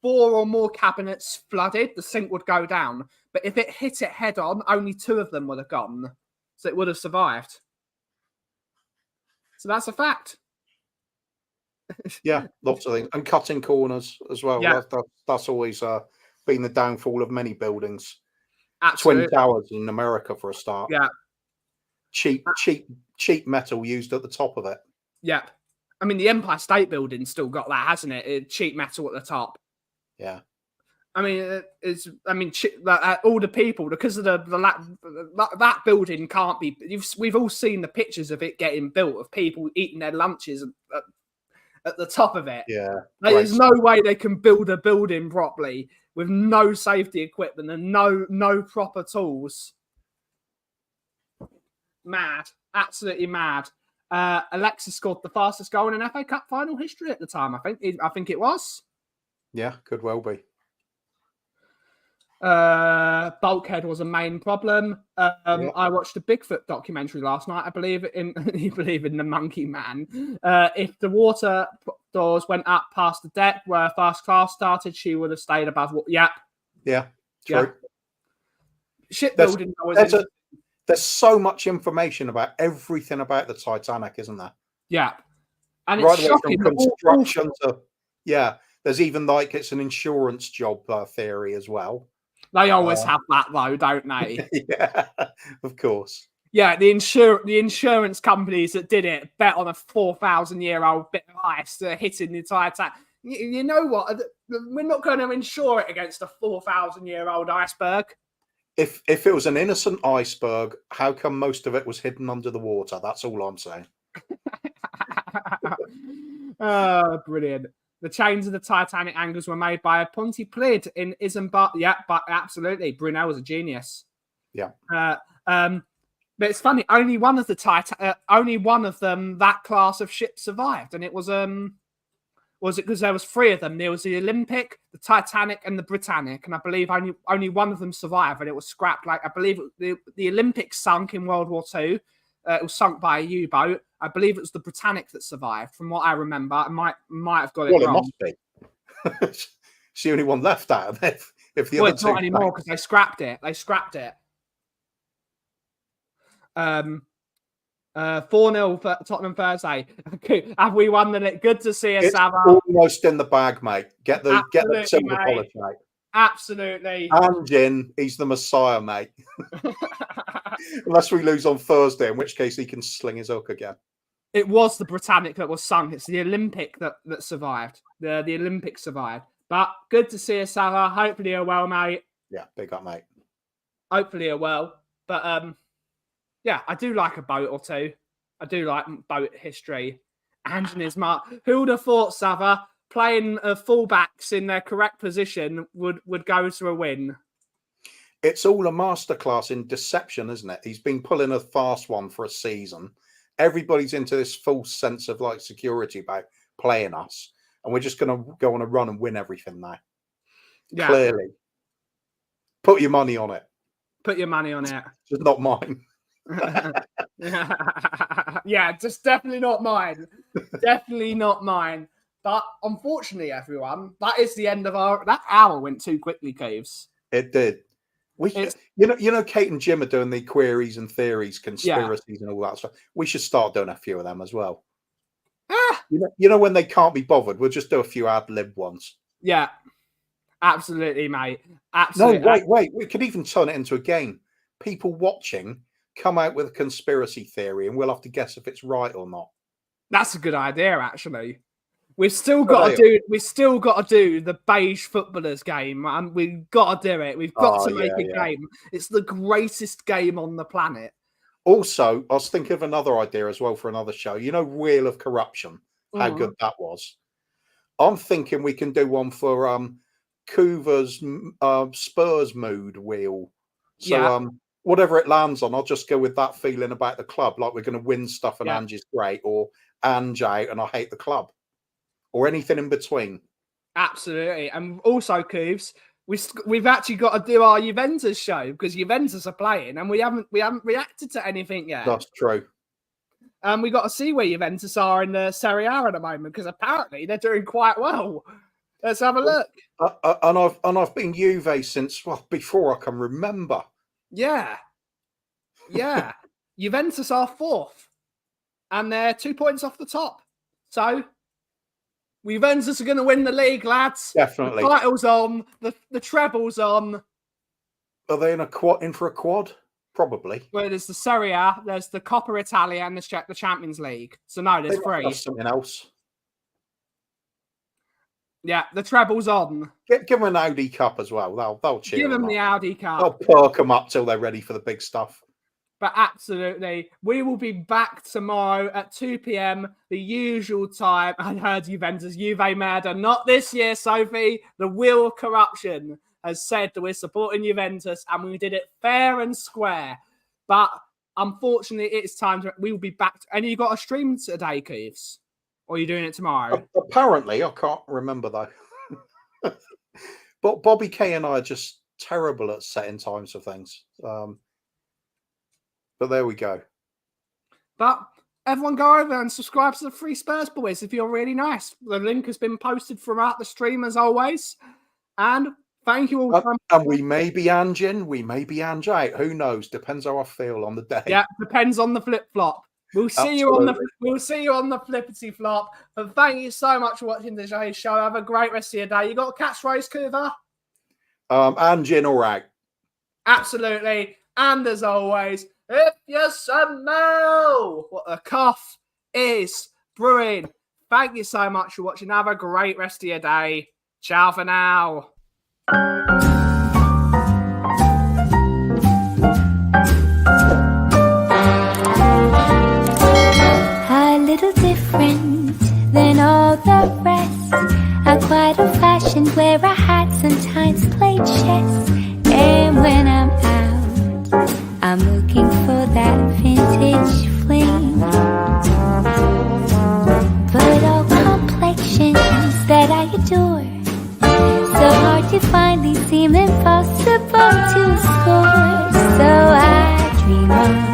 4 or more cabinets flooded, the sink would go down. But if it hit it head on, only 2 of them would have gone, so it would have survived. So that's a fact. yeah, lots of things, and cutting corners as well. Yeah, That's always been the downfall of many buildings. absolutely. Twin Towers in America for a start. Yeah, Cheap metal used at the top of it. yeah. I mean, the Empire State Building still got that, hasn't it? Cheap metal at the top. Yeah. I mean, all the people, because of that building can't be. We've all seen the pictures of it getting built, of people eating their lunches at the top of it. Yeah. There's no way they can build a building properly with no safety equipment and no proper tools. Mad, absolutely mad. Alexis scored the fastest goal in FA Cup final history at the time. I think it was. Yeah, could well be. Bulkhead was a main problem. I watched a Bigfoot documentary last night. I believe in the Monkey Man. If the water doors went up past the deck where first class started, she would have stayed above. Yeah, true. Yeah. Shipbuilding. There's so much information about everything about the Titanic, isn't there? Yeah, and right it's away shocking. From construction to there's even like it's an insurance job theory as well. They always have that though, don't they? Yeah, of course. Yeah, the insurance companies that did it bet on a 4,000-year-old bit of ice hitting the Titanic. You know what? We're not going to insure it against a 4,000-year-old iceberg. If it was an innocent iceberg, how come most of it was hidden under the water? That's all I'm saying. Oh, brilliant. The chains of the Titanic anchors were made by a Pontypridd in Isambard. Yeah, but absolutely. Brunel was a genius. Yeah. But it's funny, only one of them, that class of ship survived. And it was it because there was 3 of them? There was the Olympic, the Titanic, and the Britannic. And I believe only one of them survived, and it was scrapped. Like, I believe the Olympic sunk in World War II. It was sunk by a U-boat. I believe it was the Britannic that survived, from what I remember. I might have got it wrong. Well, it must be. It's the only one left out of it. If the other it's not anymore because they scrapped it. 4-0 for Tottenham Thursday. Have we won the league? Good to see us, Sava. Almost in the bag, mate. Get the silver polish, mate. Absolutely. And Jin, he's the Messiah, mate. Unless we lose on Thursday, in which case he can sling his hook again. It was the Britannic that was sunk. It's the Olympic that survived. The Olympic survived. But good to see us, Sava. Hopefully you're well, mate. Yeah, big up, mate. Hopefully you're well. But yeah, I do like a boat or two. I do like boat history. Anthony's mark. Who would have thought, Sava, playing fullbacks in their correct position would go to a win? It's all a masterclass in deception, isn't it? He's been pulling a fast one for a season. Everybody's into this false sense of like security about playing us, and we're just going to go on a run and win everything now. Yeah. Clearly. Put your money on it. Put your money on it. Just not mine. Yeah, just definitely not mine. Definitely not mine. But unfortunately, everyone, that is the end of that hour went too quickly, Caves. It did. You know, Kate and Jim are doing the queries and theories, conspiracies, and all that stuff. We should start doing a few of them as well. You know, when they can't be bothered, we'll just do a few ad-lib ones. Yeah, absolutely, mate. Absolutely. No, wait. We could even turn it into a game. People watching come out with a conspiracy theory, and we'll have to guess if it's right or not. That's a good idea, actually. We've still got to do the beige footballers game, and we've got to do it. We've got to make a game. It's the greatest game on the planet. Also, I was thinking of another idea as well for another show. You know, Wheel of Corruption, how good that was. I'm thinking we can do one for Kuva's Spurs mood wheel. So whatever it lands on, I'll just go with that feeling about the club, like we're going to win stuff and Angie's great, or Ange out and I hate the club. or anything in between. Absolutely. And also, Cooves, we've actually got to do our Juventus show because Juventus are playing and we haven't reacted to anything yet. That's true. And we got to see where Juventus are in the Serie A at the moment because apparently they're doing quite well. Let's have a look. And I've been Juve since before I can remember. Yeah. Juventus are 4th, and they're 2 points off the top. So Juventus are going to win the league, lads. Definitely. The title's on. The treble's on. Are they in for a quad? Probably. Well, there's the Serie A, there's the Coppa Italia, and the Champions League. So no, there's 3. That's something else. Yeah, the treble's on. Give them an Audi Cup as well. They'll cheer Give them the Audi Cup. They'll perk them up till they're ready for the big stuff. But absolutely, we will be back tomorrow at 2 p.m, the usual time. I heard Juventus, Juve murder. Not this year, Sophie. The wheel of corruption has said that we're supporting Juventus, and we did it fair and square. But unfortunately, it's time to. We will be back. And you got a stream today, Keiths? Or are you doing it tomorrow? Apparently, I can't remember though. But Bobby K and I are just terrible at setting times for things. But there we go. But everyone go over and subscribe to the Free Spurs Boys if you're really nice. The link has been posted throughout the stream as always. And thank you all. And we may be Anjin, we may be Anj. Who knows? Depends how I feel on the day. Yeah, depends on the flip flop. We'll see you on the flippity flop. And thank you so much for watching today's show. Have a great rest of your day. You got a catchphrase, Coover? Anjin, all right. Absolutely. And as always, if you smell what a cough is brewing, thank you so much for watching. Have a great rest of your day. Ciao for now. A little different than all the rest. I'm quite old-fashioned, wear a hat, sometimes play chess. And when I'm out, I'm looking for that vintage fling. But all complexions that I adore, so hard to find, these seem impossible to score. So I dream on